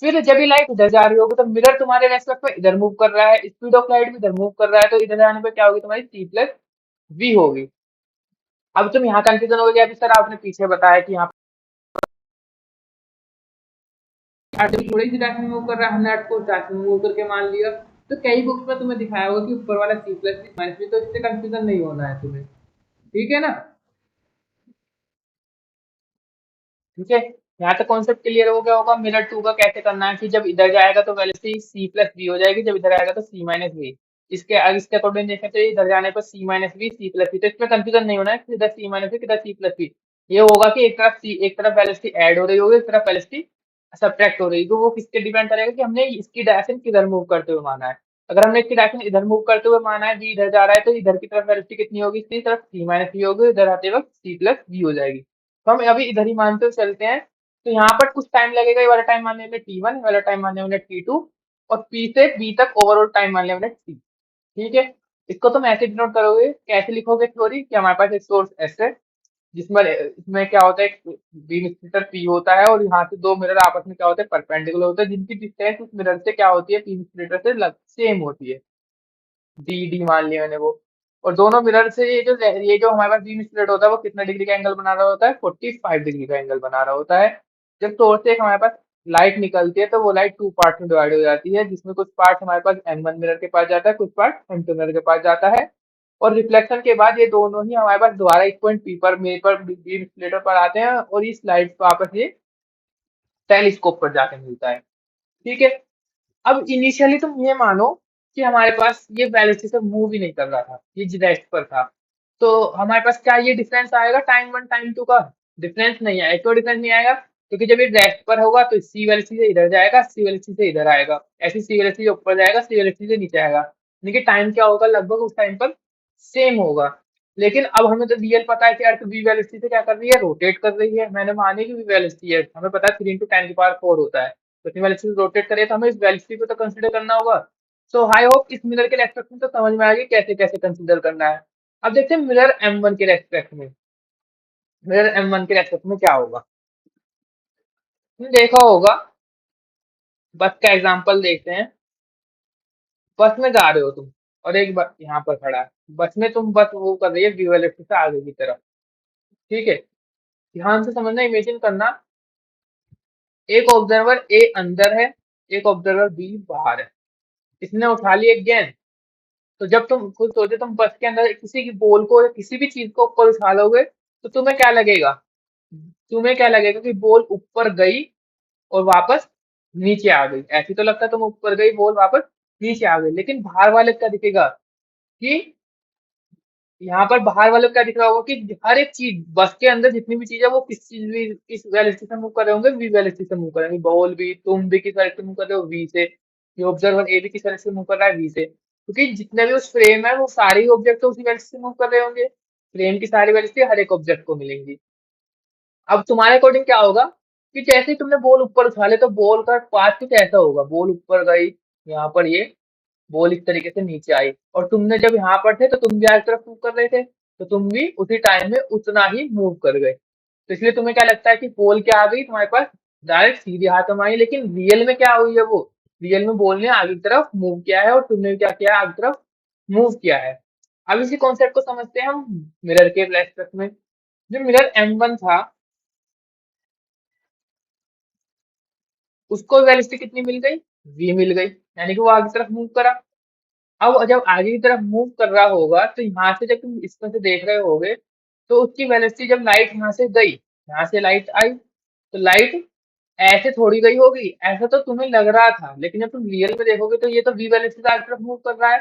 फिर जब ये लाइट इधर जा रही होगी, तो मिरर तुम्हारे रेस्पेक्ट में इधर मूव कर रहा है, स्पीड ऑफ लाइट भी इधर मूव कर रहा है, तो इधर आने पर क्या होगी, तुम्हारी C+V होगी। अब तुम यहाँ कंफ्यूजन हो गया, अभी सर आपने पीछे बताया कि यहाँ थोड़ी सी डायरेक्शन मूव कर रहा है, हमने 8 को डायरेक्शन मूव करके मान लिया। तो कई बुक्स में तुम्हें दिखाया होगा कि ऊपर वाला C++ तो इससे कंफ्यूजन नहीं होना है तुम्हें, ठीक है ना। ठीक है, यहाँ तक कॉन्सेप्ट क्लियर हो गया होगा। मिरर टू का कैसे करना है कि जब इधर जाएगा तो वेलोसिटी C+V हो जाएगी, जब इधर आएगा तो C-V। इसके अकॉर्डिंग देखें तो इधर जाने पर C-V, C+V, तो इसमें कंफ्यूजन नहीं होना है कि इधर C-V किधर C+V। ये होगा कि एक तरफ वेलोसिटी ऐड हो रही होगी, एक तरफ वेलोसिटी सब्ट्रैक्ट हो रही है, तो वो किसके डिपेंड करेगा कि हमने इसकी डायरेक्शन किधर मूव करते हुए माना है। अगर हमने इसकी डायरेक्शन इधर मूव करते हुए माना है, v इधर जा रहा है, तो इधर की तरफ वेलोसिटी कितनी होगी, इसकी तरफ C-V होगी, इधर आते वक्त C+V हो जाएगी। तो हम अभी इधर ही मानते हुए चलते हैं। तो यहाँ पर कुछ टाइम लगेगा, ये वाला टाइम मानने में T1, ये वाला टाइम मानने में T2, और P से B तक ओवरऑल टाइम मानने में T। ठीक है, इसको तुम ऐसे डिनोट करोगे, कैसे लिखोगे थ्योरी, कि हमारे पास एक सोर्स एस है, जिसमें इसमें क्या होता है, एक बीम स्प्लिटर पी होता है, और यहाँ से दो मिरर आपस में क्या होते हैं, परपेंडिकुलर होते हैं, जिनकी डिस्टेंस उस मिरर से क्या होती है, बीम स्प्लिटर से सेम होती है, डी मान लिया मैंने वो। और दोनों मिरर से ये जो हमारे पास बीम स्प्लिट होता है, वो कितना डिग्री का एंगल बना रहा होता है, 45 डिग्री का एंगल बना रहा होता है। जब सोर्स से एक हमारे पास लाइट निकलती है, तो वो लाइट टू पार्ट में डिवाइड हो जाती है, जिसमें कुछ पार्ट हमारे पास M1 मिरर के पास जाता है, कुछ पार्ट M2 मिरर के पास जाता है। और रिफ्लेक्शन के बाद ये दोनों ही हमारे पास दोबारा एक पॉइंट पी पर मेरे पर बीम स्प्लिटर पर आते हैं, और इस लाइट को आपस ये टेलीस्कोप पर जाके मिलता है, ठीक है। अब इनिशियली तुम ये मानो कि हमारे पास ये वेलोसिटी से मूव ही नहीं कर रहा था, ये रेस्ट पर था, तो हमारे पास क्या ये डिफरेंस आएगा टाइम वन टाइम टू का, डिफरेंस नहीं आएगा। क्यों डिफरेंस नहीं आएगा, क्योंकि जब ये रेस्ट पर होगा तो सी वेलोसिटी से इधर जाएगा, सी वेलोसिटी से इधर आएगा, ऐसी सी वेलोसिटी से ऊपर जाएगा, सी वेलोसिटी से नीचे आएगा, यानी कि टाइम क्या होगा, लगभग उस टाइम पर सेम होगा। लेकिन अब हमें तो रियल पता है कि अर्थ वी वेलोसिटी से क्या कर रही है, रोटेट कर रही है। मैंने मानी कि वी वेलोसिटी है, हमें पता है 3 × 10⁴ होता है, तो इतनी वेलोसिटी रोटेट करे, तो हमें इस वेलोसिटी को तो कंसीडर करना होगा। सो आई होप इस मिरर के रेस्पेक्ट में तो समझ में आ गई कैसे कैसे कंसीडर करना है। अब देखते हैं मिरर M1 के रेस्पेक्ट में, मिरर M1 के रेस्पेक्ट में क्या होगा। तुमने देखा होगा, बस का एग्जांपल देखते हैं। बस में जा रहे हो तुम, और एक बस यहाँ पर खड़ा है, बस में तुम बस वो कर रही है वी वेलोसिटी से आगे की तरफ, ठीक है। ध्यान से समझना, इमेजिन करना, एक ऑब्जर्वर ए अंदर है, एक ऑब्जर्वर बी बाहर है, इसने उठा ली एक गेंद। तो जब तुम खुद सोचो, तुम बस के अंदर किसी की बॉल को या किसी भी चीज को ऊपर उछालोगे, तो तुम्हें क्या लगेगा, तुम्हें क्या लगेगा कि बॉल ऊपर गई और वापस नीचे आ गई, ऐसी तो लगता है तुम ऊपर गई बॉल वापस नीचे आ गई, लेकिन बाहर वाले को क्या दिखेगा कि यहाँ पर बाहर वाले को क्या दिख रहा होगा कि हर एक चीज बस के अंदर जितनी भी चीज है वो किस चीज भी किस वेलोसिटी से मूव कर रहे होंगे, वी वेलोसिटी से मूव कर रहे होंगे। बॉल भी, तुम भी किस वेलोसिटी से मूव कर रहे हो, वी से। ये ऑब्जर्वर ए भी किस वेलोसिटी से मूव कर रहा है, वी से, क्योंकि जितने भी उस फ्रेम है वो सारे ही ऑब्जेक्ट तो उसी वेलोसिटी से मूव कर रहे होंगे। फ्रेम की सारी वेलोसिटी हर एक ऑब्जेक्ट को मिलेंगी। अब तुम्हारे अकॉर्डिंग क्या होगा कि जैसे ही तुमने बॉल ऊपर उछाले तो बॉल का पाथ कुछ ऐसा होगा, बॉल ऊपर गई, यहाँ पर ये बॉल इस तरीके से नीचे आई, और तुमने जब यहाँ पर थे तो तुम भी आगे तरफ मूव कर रहे थे, तो तुम भी उसी टाइम में उतना ही मूव कर गए। तो इसलिए तुम्हें क्या लगता है कि बॉल क्या आ गई तुम्हारे पास, डायरेक्ट सीधे हाथों में आई, लेकिन रियल में क्या हुई है वो, रियल में बॉल ने आगे की तरफ मूव किया है और तुमने भी क्या किया है, आगे की तरफ मूव किया है। अब इसी कॉन्सेप्ट को समझते हैं हम मिरर के रेस्पेक्ट में। जो मिरर M1 था उसको वेलोसिटी कितनी मिल गई, v मिल गई, यानी कि वो आगे की तरफ मूव करा। अब जब आगे की तरफ मूव कर रहा होगा तो यहाँ से जब तुम इसमें से देख रहे होगे तो उसकी वेलोसिटी, जब लाइट यहाँ से गई, यहाँ से लाइट आई, तो लाइट ऐसे थोड़ी गई होगी, ऐसा तो तुम्हें लग रहा था, लेकिन जब तुम रियल में देखोगे तो ये तो वी वेलोसिटी से आगे की तरफ मूव कर रहा है,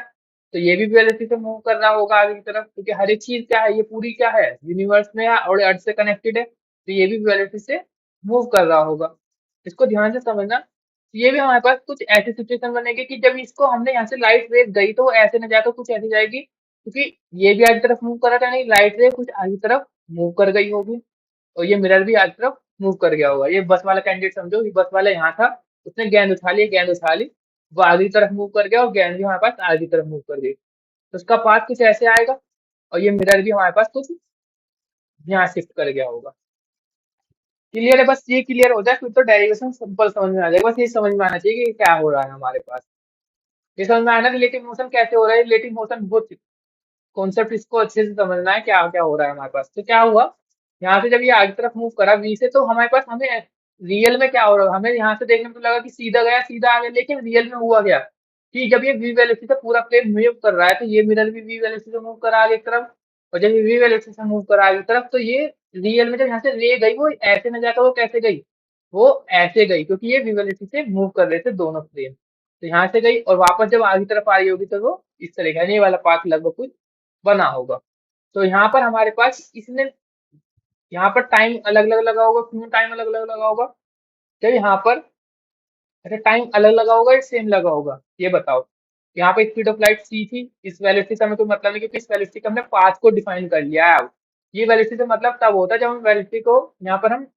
तो ये भी वेलोसिटी से मूव कर रहा होगा आगे की तरफ, क्योंकि हर एक चीज क्या है, ये पूरी क्या है, यूनिवर्स में है और अर्थ से कनेक्टेड है, तो ये भी वेलोसिटी से मूव कर रहा होगा। इसको ध्यान से समझना। ये भी हमारे पास कुछ ऐसी सिचुएशन बनेगी कि जब इसको हमने यहाँ से लाइट रे गई तो वो ऐसे न जाकर कुछ ऐसे जाएगी, क्योंकि ये भी आगे तरफ मूव कर रहा था, नहीं लाइट रे कुछ आगे तरफ मूव कर गई होगी, और ये मिरर भी आगे तरफ मूव कर गया होगा। ये बस वाला कैंडिडेट समझो, ये बस वाला यहाँ था, उसने गेंद उछा ली, गेंद उछा ली, वो आगे की तरफ मूव कर गया और गेंद भी हमारे पास आगे की तरफ मूव कर गई, तो उसका पाथ कुछ ऐसे आएगा, और ये मिरर भी हमारे पास कुछ यहाँ शिफ्ट कर गया होगा। क्लियर है, बस ये क्लियर हो जाए फिर तो डेरिवेशन सिंपल समझ में आ जाएगा, बस ये समझ में आना चाहिए कि क्या हो रहा है हमारे पास। ये समझ में आया ना रिलेटिव मोशन कैसे हो रहा है, रिलेटिव मोशन बहुत कॉन्सेप्ट, इसको अच्छे से समझना है क्या क्या हो रहा है हमारे पास। तो क्या हुआ, यहाँ से जब ये आगे तरफ मूव करा वी से, तो हमारे पास हमें रियल में क्या हो रहा है, हमें यहाँ से देखने में तो लगा कि सीधा गया सीधा आ गया, लेकिन रियल में हुआ क्या कि जब ये वी वेलोसिटी से पूरा प्लेन मूव कर रहा है तो ये मिरर भी वी वेलोसिटी से मूव कर रहा है आगे की तरफ, और जब ये वी वेलोसिटी से मूव कर रहा है आगे की तरफ, तो ये रियल में जब यहाँ से रे गई वो ऐसे न जाकर वो कैसे गई, वो ऐसे गई, क्योंकि ये वी वेलोसिटी से मूव कर रहे थे दोनों प्लेन, तो यहाँ से गई और वापस जब आगे की तरफ आ रही होगी तो वो इस तरह का, ये वाला पाथ लगभग कुछ बना होगा। तो यहाँ पर हमारे पास इसने यहाँ पर टाइम अलग अलग लगा होगा, क्यों टाइम अलग अलग लगा होगा, जब यहाँ पर अच्छा टाइम अलग लगा होगा या सेम लगा होगा, ये बताओ। यहाँ पे स्पीड ऑफ लाइट c थी, इस वेलोसिटी से हमें कोई मतलब नहीं, क्योंकि इस वेलोसिटी का हमने पाथ को डिफाइन कर लिया है। अब ये वेलोसिटी से मतलब तब होता है जब हम वेलोसिटी को यहाँ पर हम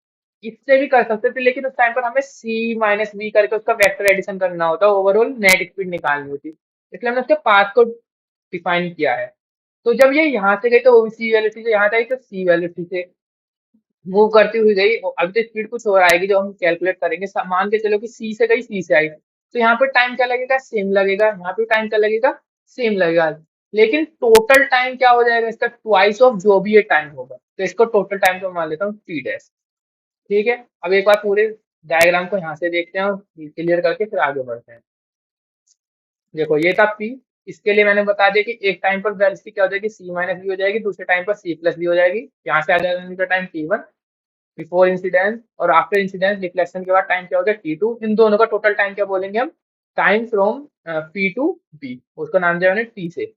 इससे भी कर सकते थे, लेकिन उस टाइम पर हमें c माइनस वी करके उसका वेक्टर एडिशन करना होता है, ओवरऑल नेट स्पीड निकालनी होती, इसलिए हमने उसके पाथ को डिफाइन किया है। तो जब ये यहाँ से गई तो वो भी सी वेलोसिटी से, यहाँ से आई तो सी वेलोसिटी से मूव करती हुई गई, और अभी तो स्पीड कुछ और आएगी जो हम कैलकुलेट करेंगे। मान के चलो कि सी से गई, सी से आई, तो यहाँ पे टाइम क्या लगेगा, सेम लगेगा, यहाँ पे टाइम क्या लगेगा, सेम लगेगा, लेकिन टोटल टाइम क्या हो जाएगा इसका, ट्वाइस ऑफ जो भी ये टाइम होगा, तो इसको टोटल टाइम को मान लेता हूँ टी डैश। ठीक है, अब एक बार पूरे डायग्राम को यहाँ से देखते हैं और क्लियर करके फिर आगे बढ़ते हैं। देखो ये था पी, इसके लिए मैंने बता दिया कि एक टाइम पर वेलोसिटी क्या हो जाएगी, सी माइनस वी हो जाएगी, दूसरे टाइम पर सी प्लस वी हो जाएगी, यहाँ से आ जाएगा इनका टाइम t1 बिफोर इंसिडेंस, और आफ्टर इंसिडेंस रिफ्लेक्शन के बाद टाइम क्या हो गया t2, इन दोनों का टोटल टाइम क्या बोलेंगे हम, time from P to B, उसका नाम दिया मैंने टी से।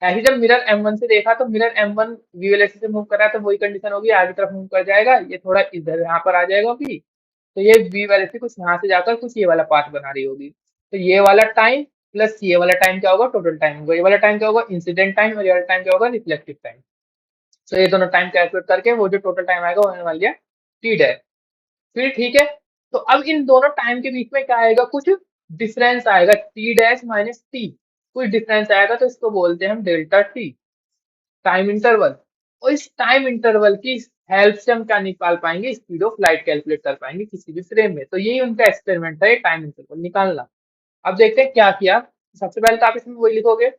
ऐसे जब मिरर M1 से देखा तो मिरर M1 वी वेलोसिटी से मूव कर रहा है, तो वही कंडीशन होगी, आगे तरफ मूव कर जाएगा, ये थोड़ा इधर यहाँ पर आ जाएगा भी, तो ये वी वेलोसिटी कुछ यहाँ से जाकर कुछ ये वाला पाथ बना रही होगी, तो ये वाला टाइम प्लस ये वाला टाइम क्या होगा, टोटल टाइम होगा, ये वाला टाइम क्या होगा, इंसिडेंट टाइम, और ये वाला टाइम क्या होगा, रिफ्लेक्टिव टाइम। तो ये दोनों टाइम कैलकुलेट करके वो जो टोटल टाइम आएगा वो होने वाली है टी डैश। फिर ठीक है, तो अब इन दोनों टाइम के बीच में क्या आएगा, कुछ डिफरेंस आएगा, टी डैश माइनस टी, कुछ डिफरेंस आएगा, तो इसको बोलते हैं हम डेल्टा टी, टाइम इंटरवल। और इस टाइम इंटरवल की हेल्प से हम क्या निकाल पाएंगे, स्पीड ऑफ लाइट कैलकुलेट कर पाएंगे किसी भी फ्रेम में। तो यही उनका एक्सपेरिमेंट है, टाइम इंटरवल निकालना। अब देखते हैं क्या किया। सबसे पहले तो आप इसमें वही लिखोगे,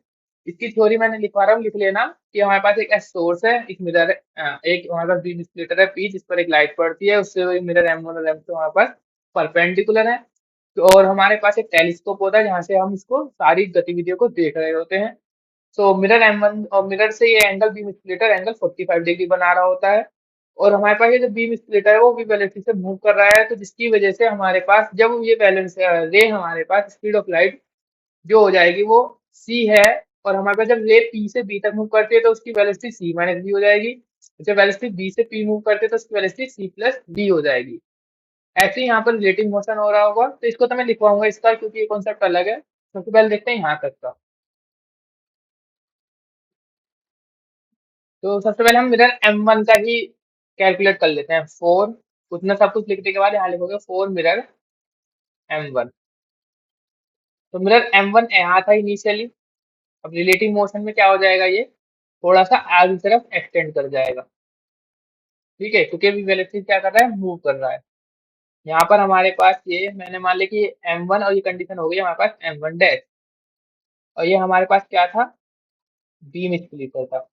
इसकी थ्योरी मैंने लिखवा रहा हूँ, लिख लेना कि हमारे पास एक सोर्स है, एक मिरर है, एक हमारे पास बीम स्प्लिटर है पी, जिस पर एक लाइट पड़ती है, उससे मिरर M1 और M2 हमारे पास परपेंडिकुलर है। तो और हमारे पास एक टेलीस्कोप होता है जहाँ से हम इसको सारी गतिविधियों को देख रहे होते हैं। तो मिरर M1 और मिरर से ये angle beam splitter angle 45 degree बना रहा होता है, और हमारे पास ये जो बीम स्प्लिटर है वो भी वेलोसिटी से मूव कर रहा है, तो जिसकी वजह से हमारे पास जब ये बैलेंस रे हमारे पास स्पीड ऑफ लाइट जो हो जाएगी वो c है, और हमारे पास जब रे p से b तक मूव करती है तो उसकी वेलोसिटी c माइनस बी हो जाएगी। जब वेलोसिटी b से p मूव करती है तो उसकी वेलोसिटी c प्लस b हो जाएगी। ऐसे ही यहाँ पर रिलेटिव मोशन हो रहा होगा, तो इसको तो मैं लिखवाऊंगा इसका क्योंकि ये कॉन्सेप्ट अलग है। सबसे पहले देखते हैं यहाँ तक का। तो सबसे पहले हम मिरर m1 का ही कैलकुलेट कर लेते हैं। 4, उतना सब कुछ लिखने के बाद यहाँ लिखोगे 4 मिरर m1। तो मिरर m1 यहाँ था इनिशियली, अब रिलेटिव मोशन में क्या हो जाएगा, ये थोड़ा सा आगे की तरफ एक्सटेंड कर जाएगा। ठीक है, क्योंकि अभी वेलोसिटी क्या कर रहा है, मूव कर रहा है। यहाँ पर हमारे पास ये मैंने मान लिया कि m1 और ये कंडीशन हो गई हमारे पास m1 डैश, और ये हमारे पास क्या था, बीम स्प्लिटर था।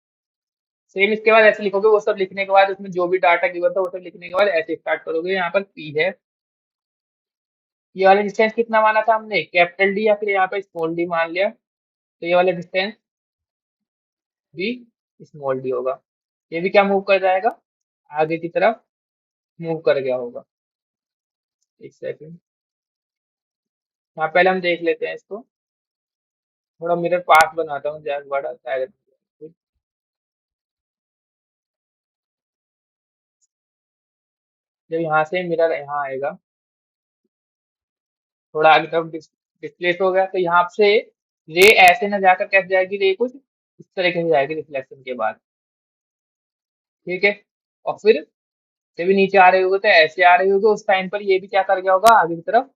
सेम इसके बाद ऐसे लिखोगे, वो सब लिखने के बाद उसमें जो भी डाटा गिवन था वो सब लिखने के बाद ऐसे स्टार्ट करोगे। यहाँ पर पी है, ये वाला डिस्टेंस कितना माना था हमने, कैपिटल डी या फिर यहाँ पे स्मॉल डी मान लिया, तो ये वाला डिस्टेंस भी स्मॉल डी होगा। ये भी क्या मूव कर जाएगा, आगे की तरफ मूव कर गया होगा। एक सेकंड, यहाँ पहले हम देख लेते हैं इसको, थोड़ा मिरर पास बनाता हूँ जैक बड़ा शायद। जब यहाँ से मिरर यहाँ आएगा, थोड़ा आगे तरफ डिस्प्लेस हो गया, तो यहाँ से रे ऐसे ना जाकर कैसे जाएगी, रे कुछ इस तरीके से जाएगी रिफ्लेक्शन के बाद। ठीक है, और फिर जब भी नीचे आ रहे होगे तो ऐसे आ रहे होगे, उस टाइम पर ये भी क्या कर गया होगा, आगे की तरफ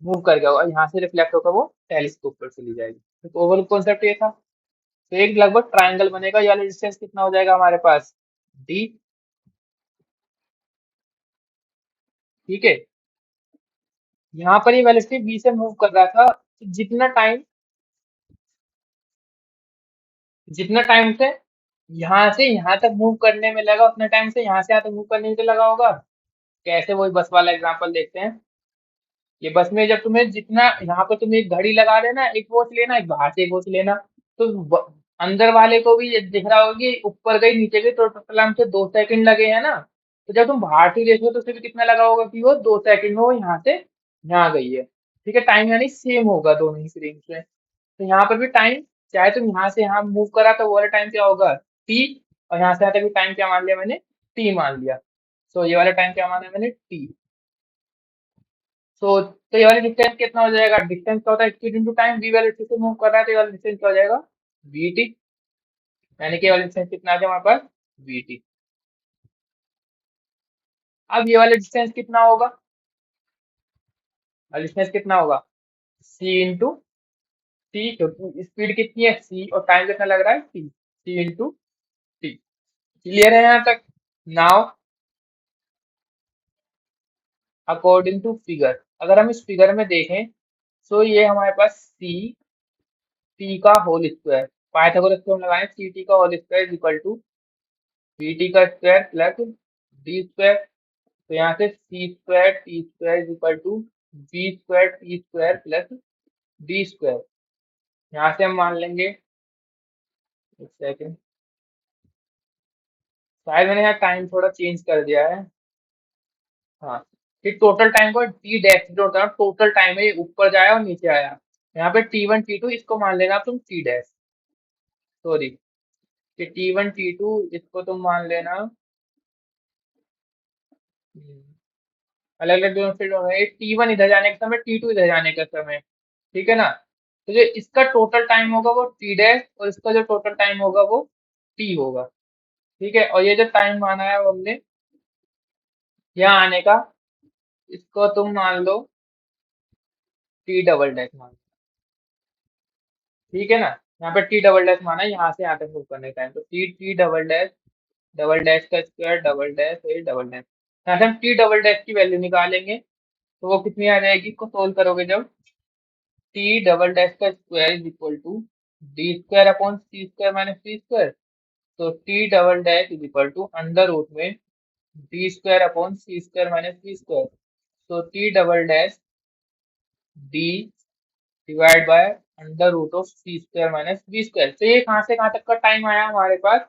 मूव कर गया होगा, यहाँ से रिफ्लेक्ट होकर वो टेलीस्कोप पर चली जाएगी। तो ओवरऑल कॉन्सेप्ट ये था। तो एक लगभग ट्राइंगल बनेगा, ये वाला डिस्टेंस कितना हो जाएगा हमारे पास, डी। ठीक है, यहाँ पर ये वेलोसिटी बी से मूव कर रहा था, तो जितना टाइम से यहाँ से यहाँ तक मूव करने में लगा, उतना टाइम से यहाँ से यहाँ तक मूव करने में तो लगा होगा। कैसे, वही बस वाला एग्जांपल देखते हैं। ये बस में जब तुम्हें जितना यहाँ पर तुम एक घड़ी लगा लेना, एक वॉच लेना, एक बाहर से एक वॉच लेना, तो अंदर वाले को भी ये दिख रहा होगा कि ऊपर गई नीचे गई, तो टोटल हमसे 2 सेकंड लगे हैं ना। तो जब तुम बाहर से देखो तो उसे भी कितना लगा होगा कि वो 2 सेकंड में वो यहाँ से यहाँ गई है। ठीक है, टाइम यानी सेम होगा दोनों ही फ्रेम्स में। तो यहाँ पर भी टाइम, चाहे तुम यहाँ से यहाँ मूव करा तो वो वाला टाइम क्या होगा, टी, और यहाँ से यहाँ तक भी टाइम क्या मान लिया मैंने, टी मान लिया। सो ये वाला टाइम क्या माना मैंने, टी। तो ये वाला डिस्टेंस कितना हो जाएगा, डिस्टेंस क्या होता है, स्पीड इंटू टाइम, वी वाले से मूव कर रहा है तो ये वाला डिस्टेंस क्या हो जाएगा, वी टी। यानी कि ये वाला डिस्टेंस कितना आ गया हमारे पास, वी टी। अब ये वाला डिस्टेंस कितना होगा, डिस्टेंस कितना होगा, सी इंटू टी, क्योंकि स्पीड कितनी है सी और टाइम कितना लग रहा है टी, सी इंटू टी। क्लियर है यहाँ तक। नाउ अकॉर्डिंग टू फिगर, अगर हम इस फिगर में देखें तो ये हमारे पास सी टी का होल स्क्वायर, पाइथागोरस को हम लगाएं, सी टी का whole square equal to V T का स्क्वायर प्लस डी स्क्वायर। तो यहाँ से C square T square equal to V square T square plus D square. यहाँ से हम मान लेंगे, एक सेकेंड, शायद मैंने यहाँ टाइम थोड़ा चेंज कर दिया है। हाँ, कि टोटल टाइम को टी डैश जो होता है टोटल टाइम है, ये ऊपर जाया और नीचे आया। यहाँ पे टी1 टी2 इसको मान लेना तुम टी डैश, सॉरी, कि टी1 टी2 इसको तुम मान लेना अलग अलग दोनों फील्ड हो गए, टी1 इधर जाने का समय, टी2 इधर जाने का समय। ठीक है ना, तो जो इसका टोटल टाइम होगा वो टी डैश, और इसका जो टोटल टाइम होगा वो टी होगा। ठीक है, और ये जो टाइम माना है वो हमने यहाँ आने का, इसको तुम मान लो टी डबल डैश मान लो। ठीक है ना, यहाँ पे टी डबल डैश माना है यहाँ से यहाँ तक मूव करने का टाइम, तो टी टी डबल डैश का स्क्वायर डबल डैश है डबल डैश। यहाँ से हम टी डबल डैश की वैल्यू निकालेंगे, तो वो कितनी आ जाएगी, इसको सोल्व करोगे जब, टी डबल डैश का square is equal to D square upon C square minus C square. तो T double dash is equal to under root में D square upon C square minus C square. तो T double dash D divide by under root of C square minus B square. तो ये कहाँ से कहाँ तक का टाइम आया हमारे पास,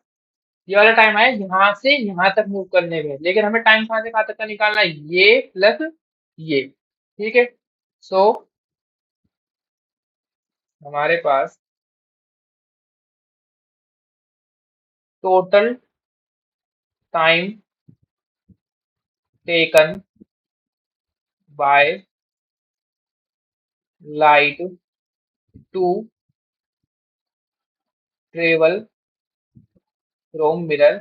ये वाला टाइम आया यहाँ से यहाँ तक मूव करने में, लेकिन हमें टाइम कहाँ से कहाँ तक का निकालना है, ये प्लस ये। ठीक है, सो हमारे पास total time taken by light to travel from mirror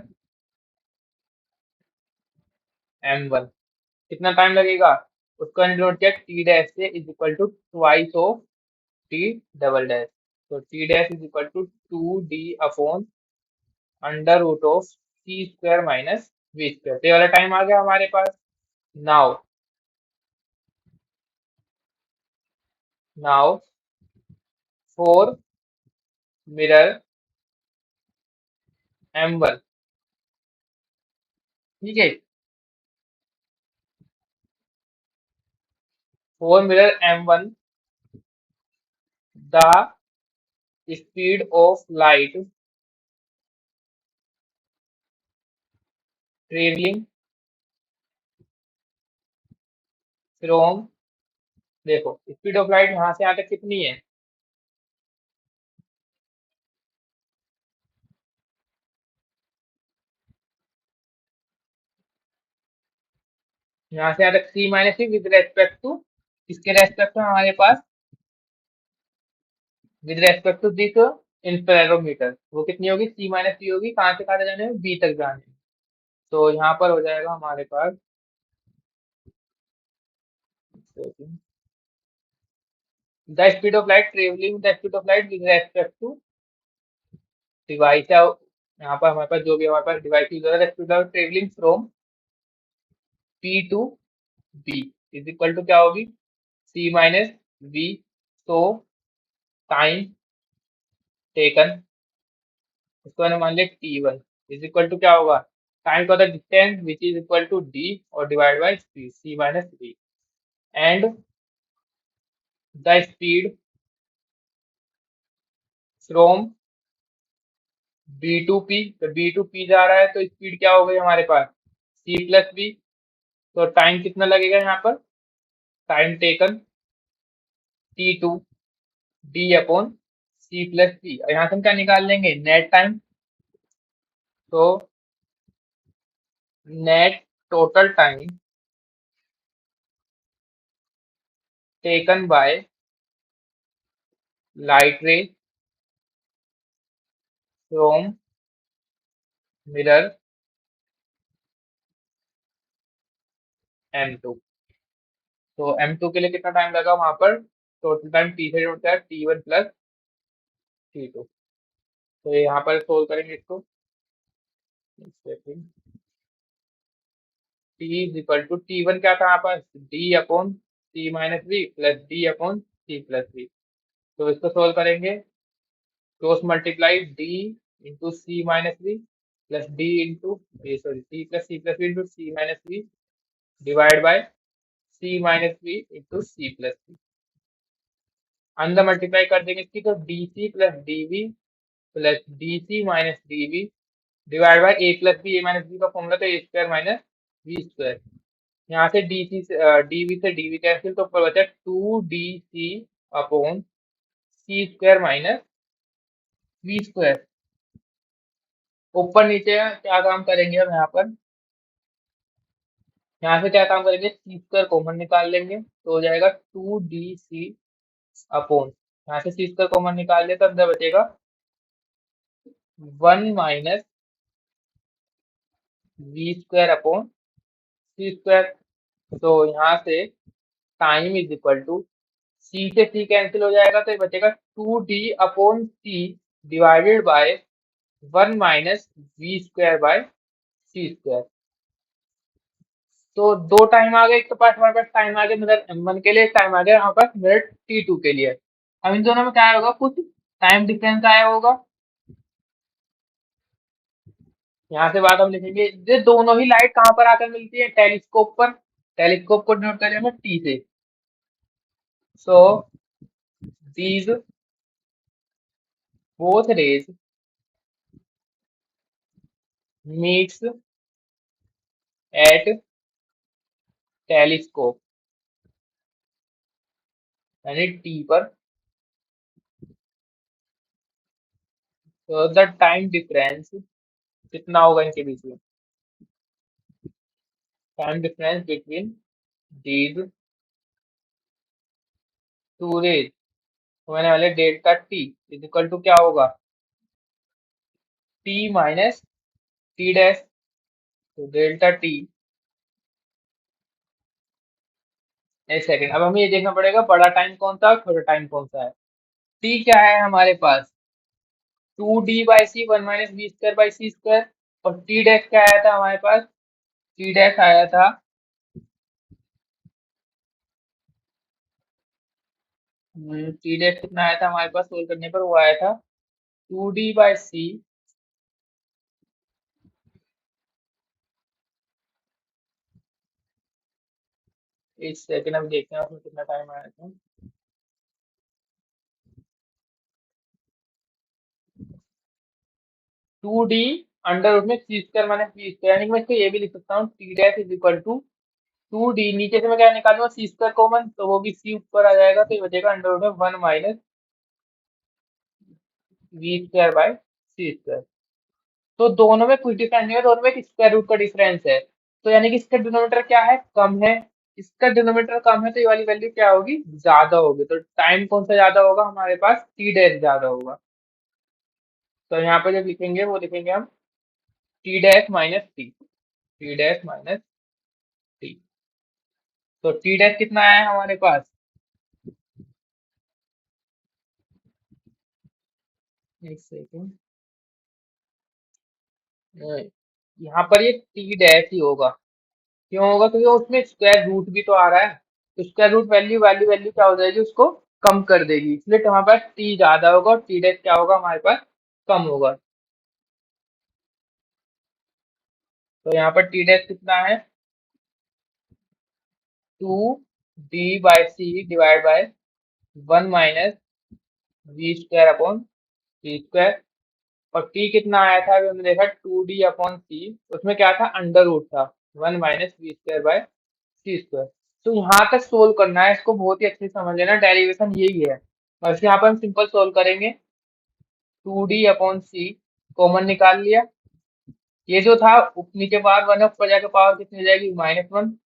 M1, कितना टाइम लगेगा, उसको नोट किया, टी डैश से is equal to twice of T double dash. तो T dash is equal to 2d upon under root of C square minus V square. ये वाला टाइम आ गया हमारे पास। Now now for mirror M1, ठीक है, for mirror M1 the speed of light travelling from, देखो स्पीड ऑफ लाइट यहाँ से यहाँ तक कितनी है, यहाँ से यहाँ तक c minus V with respect to, इसके रेस्पेक्ट में हमारे पास with respect to this interferometer, वो कितनी होगी, c माइनस वी होगी, कहाँ से कहाँ जाने में, b तक जाने में। तो यहाँ पर हो जाएगा हमारे पास the speed of light travelling the speed of light with respect to device है, यहाँ पर हमारे पास जो भी हमारे पास डिवाइस यूज हो रहा है, speed of travelling from p to b is equal to क्या होगी, c माइनस v। तो टाइम टेकन, इसको मैंने मान लिया t1 इज इक्वल टू क्या होगा, टाइम का the distance which is equal to d और divide by c minus v, and the speed from b to p, तो b टू p जा रहा है तो स्पीड क्या हो गई हमारे पास, c प्लस v। तो टाइम कितना लगेगा यहाँ पर, time taken t2 d upon c plus v, और यहाँ से हम क्या निकाल लेंगे, नेट टाइम। तो net total time taken by light रे फ्रॉम मिरर M2। तो M2 के लिए कितना टाइम लगा वहां पर, टोटल टाइम t से जोड़ता है t1 प्लस t2। तो ये यहाँ पर सोल्व करेंगे इसको, t is equal to t1 क्या था यहाँ पर, d upon c minus V plus d upon c plus V. तो इसको सोल्व करेंगे, cross multiply d into C minus V plus D into sorry C plus V into C minus V divide by C minus V into C plus V. अंदर मल्टीप्लाई कर देंगे इसकी, तो D C plus D V plus D C minus D V divide by A plus B, A minus B का फॉर्मूला तो ए स्क्वायर माइनस बी स्क्वायर। यहाँ से डी सी से डी वी कैंसिल, तो ऊपर बचा 2dc upon C square minus V square. ऊपर नीचे क्या काम करेंगे हम यहाँ पर, यहाँ से क्या काम करेंगे, सी स्क्वायर कॉमन निकाल लेंगे तो हो जाएगा 2dc अपॉन, यहाँ से सी स्क्वायर कॉमन निकाल लिया तो अंदर बचेगा 1 minus V square upon C square. तो यहाँ से time is equal to, C से सी कैंसिल हो जाएगा तो ये बचेगा 2d upon C divided by 1 minus V square by C square. तो दो टाइम आ गए, एक तो पास हमारे पास टाइम आ गया मिरर M1 के लिए, टाइम आ गया हमारे पास मिरर T2 के लिए। अब इन दोनों में क्या होगा, कुछ टाइम डिफरेंस आया होगा, यहाँ से बाद हम लिखेंगे, ये दोनों ही लाइट कहाँ पर आकर मिलती है, टेलीस्कोप पर। टेलीस्कोप को नोट करें हमें T से। So these both rays meets at telescope यानी टी पर। तो द टाइम डिफरेंस कितना होगा इनके बीच में? Time difference between these two rays होने वाले delta T is equal to क्या होगा? T minus T dash. तो डेल्टा टी, एक सेकेंड, अब हमें ये देखना पड़ेगा बड़ा टाइम कौन सा और छोटा टाइम कौन सा है। टी क्या है हमारे पास? 2d/c 1 - v² / c²। और टी डैश क्या आया था हमारे पास? टी डैश आया था टी डैश कितना आया था हमारे पास सोल्व करने पर? वो आया था 2d/c। एक सेकेंड, अब देखते हैं उसमें कितना टाइम आया था। 2d√में c² - v², यानी कि मैं इसको ये भी लिख सकता हूँ T dash is equal to 2d, नीचे से मैं क्या निकालूंगा? c² कॉमन, तो वो भी c ऊपर आ जाएगा, तो ये बचेगा √में 1 - v²/c²। तो दोनों में कुछ डिफरेंस नहीं है, दोनों में एक स्क्वायर रूट का डिफरेंस है। तो यानी कि इसका डिनोमिनेटर क्या है? कम है। इसका डिनोमिनेटर कम है तो ये वाली वैल्यू क्या होगी? ज्यादा होगी। तो टाइम कौन सा ज्यादा होगा हमारे पास? टी डैश ज्यादा होगा। तो यहाँ पे जब लिखेंगे वो लिखेंगे हम T dash minus T, T dash minus T. तो टी डैश कितना आया है हमारे पास? एक सेकेंड, यहाँ पर ये टी डैश ही होगा। क्यों होगा? क्योंकि उसमें स्क्वायर रूट भी तो आ रहा है। तो square root value value value क्या हो जाएगी? उसको कम कर देगी, इसलिए तो हमारे पास टी ज्यादा होगा और टी डैश क्या होगा हमारे पास? कम होगा। तो यहाँ पर टी डैश कितना है? 2d/c/1 - v²/c²। और टी कितना आया था? अभी हमने देखा 2d/c, उसमें क्या था? अंडर रूट था 1 - v²/c²। तो यहाँ तक सोल्व करना है, इसको बहुत ही अच्छे से समझ लेना, डेरिवेशन यही है। बस यहाँ पर हम सिंपल सोल्व करेंगे। 2d/c कॉमन निकाल लिया। ये जो था नीचे पावर 1 है, ऊपर जाकर पावर कितनी हो जाएगी? -1।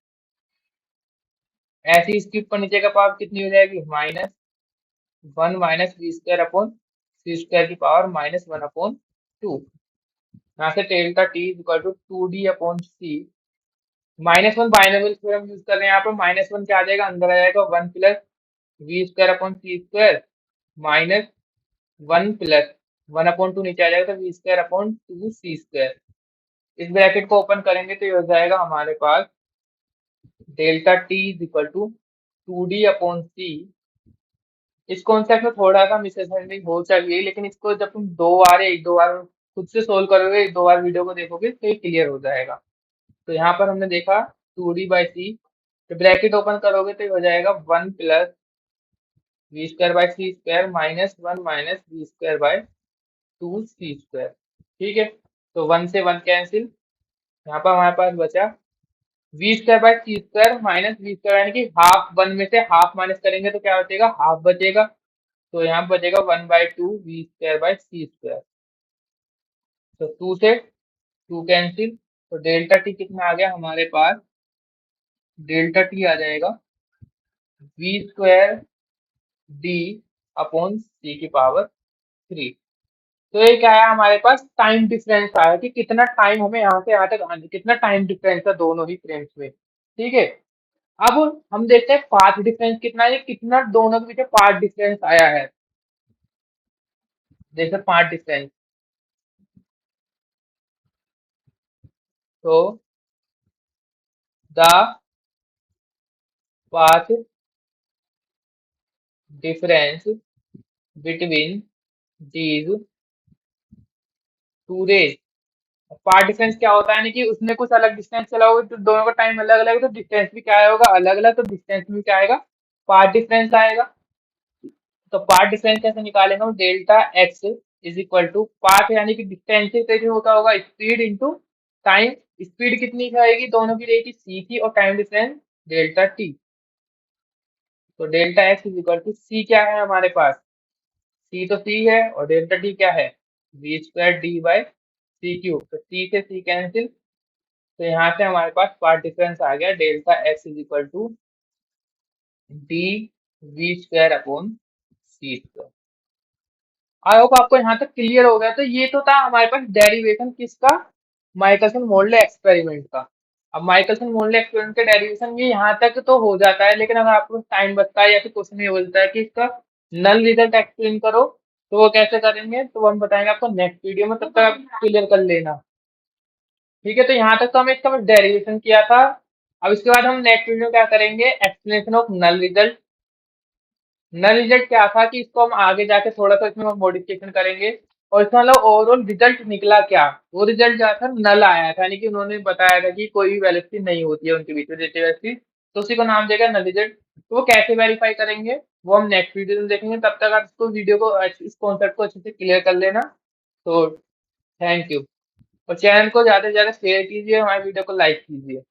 ऐसे ही इसके ऊपर नीचे का पावर कितनी हो जाएगी? -1 - v²/c² की पावर -1/2। यहाँ से delta T is equal to 2d/c। -1 binomial theorem use कर रहे हैं यहाँ पर। -1 क्या आ जाएगा? अंदर आ जाएगा 1 + v²/c² -1 + 1/2 नीचे आ जाएगा, तो v²/2c²। इस ब्रैकेट को ओपन करेंगे तो ये हो जाएगा हमारे पास delta T is equal to 2d/c। इस कॉन्सेप्ट में थोड़ा सा मिसअंडरस्टैंडिंग हो चाहिए, लेकिन इसको जब तुम दो बार एक दो बार खुद से सोल्व करोगे, एक दो बार वीडियो को देखोगे तो ये क्लियर हो जाएगा। तो यहाँ पर हमने देखा 2d/c, तो ब्रैकेट ओपन करोगे तो ये हो जाएगा 1 + v²/c² -1 - v²/2c²। ठीक है, तो 1 से 1 कैंसिल। यहाँ पर हमारे पास बचा v²/c² -v², यानी कि हाफ, 1 में से हाफ माइनस करेंगे तो क्या बचेगा? हाफ बचेगा। तो यहाँ बचेगा 1/2 v²/c²। तो 2 से 2 कैंसिल। तो डेल्टा टी कितना आ गया हमारे पास? डेल्टा टी आ जाएगा v²d/c⁻3। तो ये क्या है हमारे पास? टाइम डिफरेंस आया कि कितना टाइम हमें यहाँ से यहाँ तक आने, कितना टाइम डिफरेंस है दोनों ही फ्रेम्स में। ठीक है, अब हम देखते हैं पाथ डिफरेंस कितना है, कितना दोनों के बीच पाथ डिफरेंस आया है। देखते पाथ डिफरेंस। तो the path difference between these two rays. Path difference क्या होता है? यानी कि उसने कुछ अलग डिस्टेंस चला होगा, तो दोनों का टाइम अलग अलग है, तो डिस्टेंस भी क्या होगा? अलग अलग। तो डिस्टेंस भी क्या आएगा? पाथ डिफरेंस आएगा। तो पाथ डिफरेंस कैसे निकालेंगे हम? Delta X is equal to path, यानी कि डिस्टेंस से होता होगा स्पीड इंटू टाइम स्पीड कितनी रहेगी, दोनों की रहेगी सी थी, और टाइम डिफरेंस डेल्टा टी। तो delta X is equal to C क्या है हमारे पास, सी तो सी है, और डेल्टा टी क्या है, V square D by C cube. तो सी से सी कैंसिल, तो यहाँ से हमारे पास पार्ट डिफरेंस आ गया, delta X is equal to D V square upon C square. I hope आपको यहाँ तक क्लियर हो गया। तो ये तो था हमारे पास डेरिवेशन किसका, माइकलसन मोरले एक्सपेरिमेंट का। अब माइकलसन मोरले एक्सपेरिमेंट का डेरिवेशन ये यहाँ तक तो हो जाता है, लेकिन अगर आपको टाइम बचता है या फिर क्वेश्चन ये बोलता है कि इसका नल रिजल्ट एक्सप्लेन करो, तो वो कैसे करेंगे, तो वो हम बताएंगे आपको नेक्स्ट वीडियो में, तब तक आप क्लियर कर लेना। ठीक है, तो यहाँ तक तो हमें इसका बस डेरिवेशन किया था। अब इसके बाद हम नेक्स्ट वीडियो में क्या करेंगे, explanation of null result. Null result क्या था कि इसको हम आगे जाके थोड़ा सा इसमें मॉडिफिकेशन करेंगे, और इसमें मतलब ओवरऑल रिजल्ट निकला क्या, वो रिजल्ट जो था नल आया था, यानी कि उन्होंने बताया था कि कोई भी वेलोसिटी नहीं होती है उनके बीच में, रिलेटिव वेलोसिटी, तो उसी को नाम देगा नल रिजल्ट। तो वो कैसे वेरीफाई करेंगे वो हम नेक्स्ट वीडियो में देखेंगे। तब तक आप इसको वीडियो को इस कॉन्सेप्ट को अच्छे से क्लियर कर लेना। तो थैंक यू, और चैनल को ज्यादा से ज्यादा शेयर कीजिए, हमारे वीडियो को लाइक कीजिए।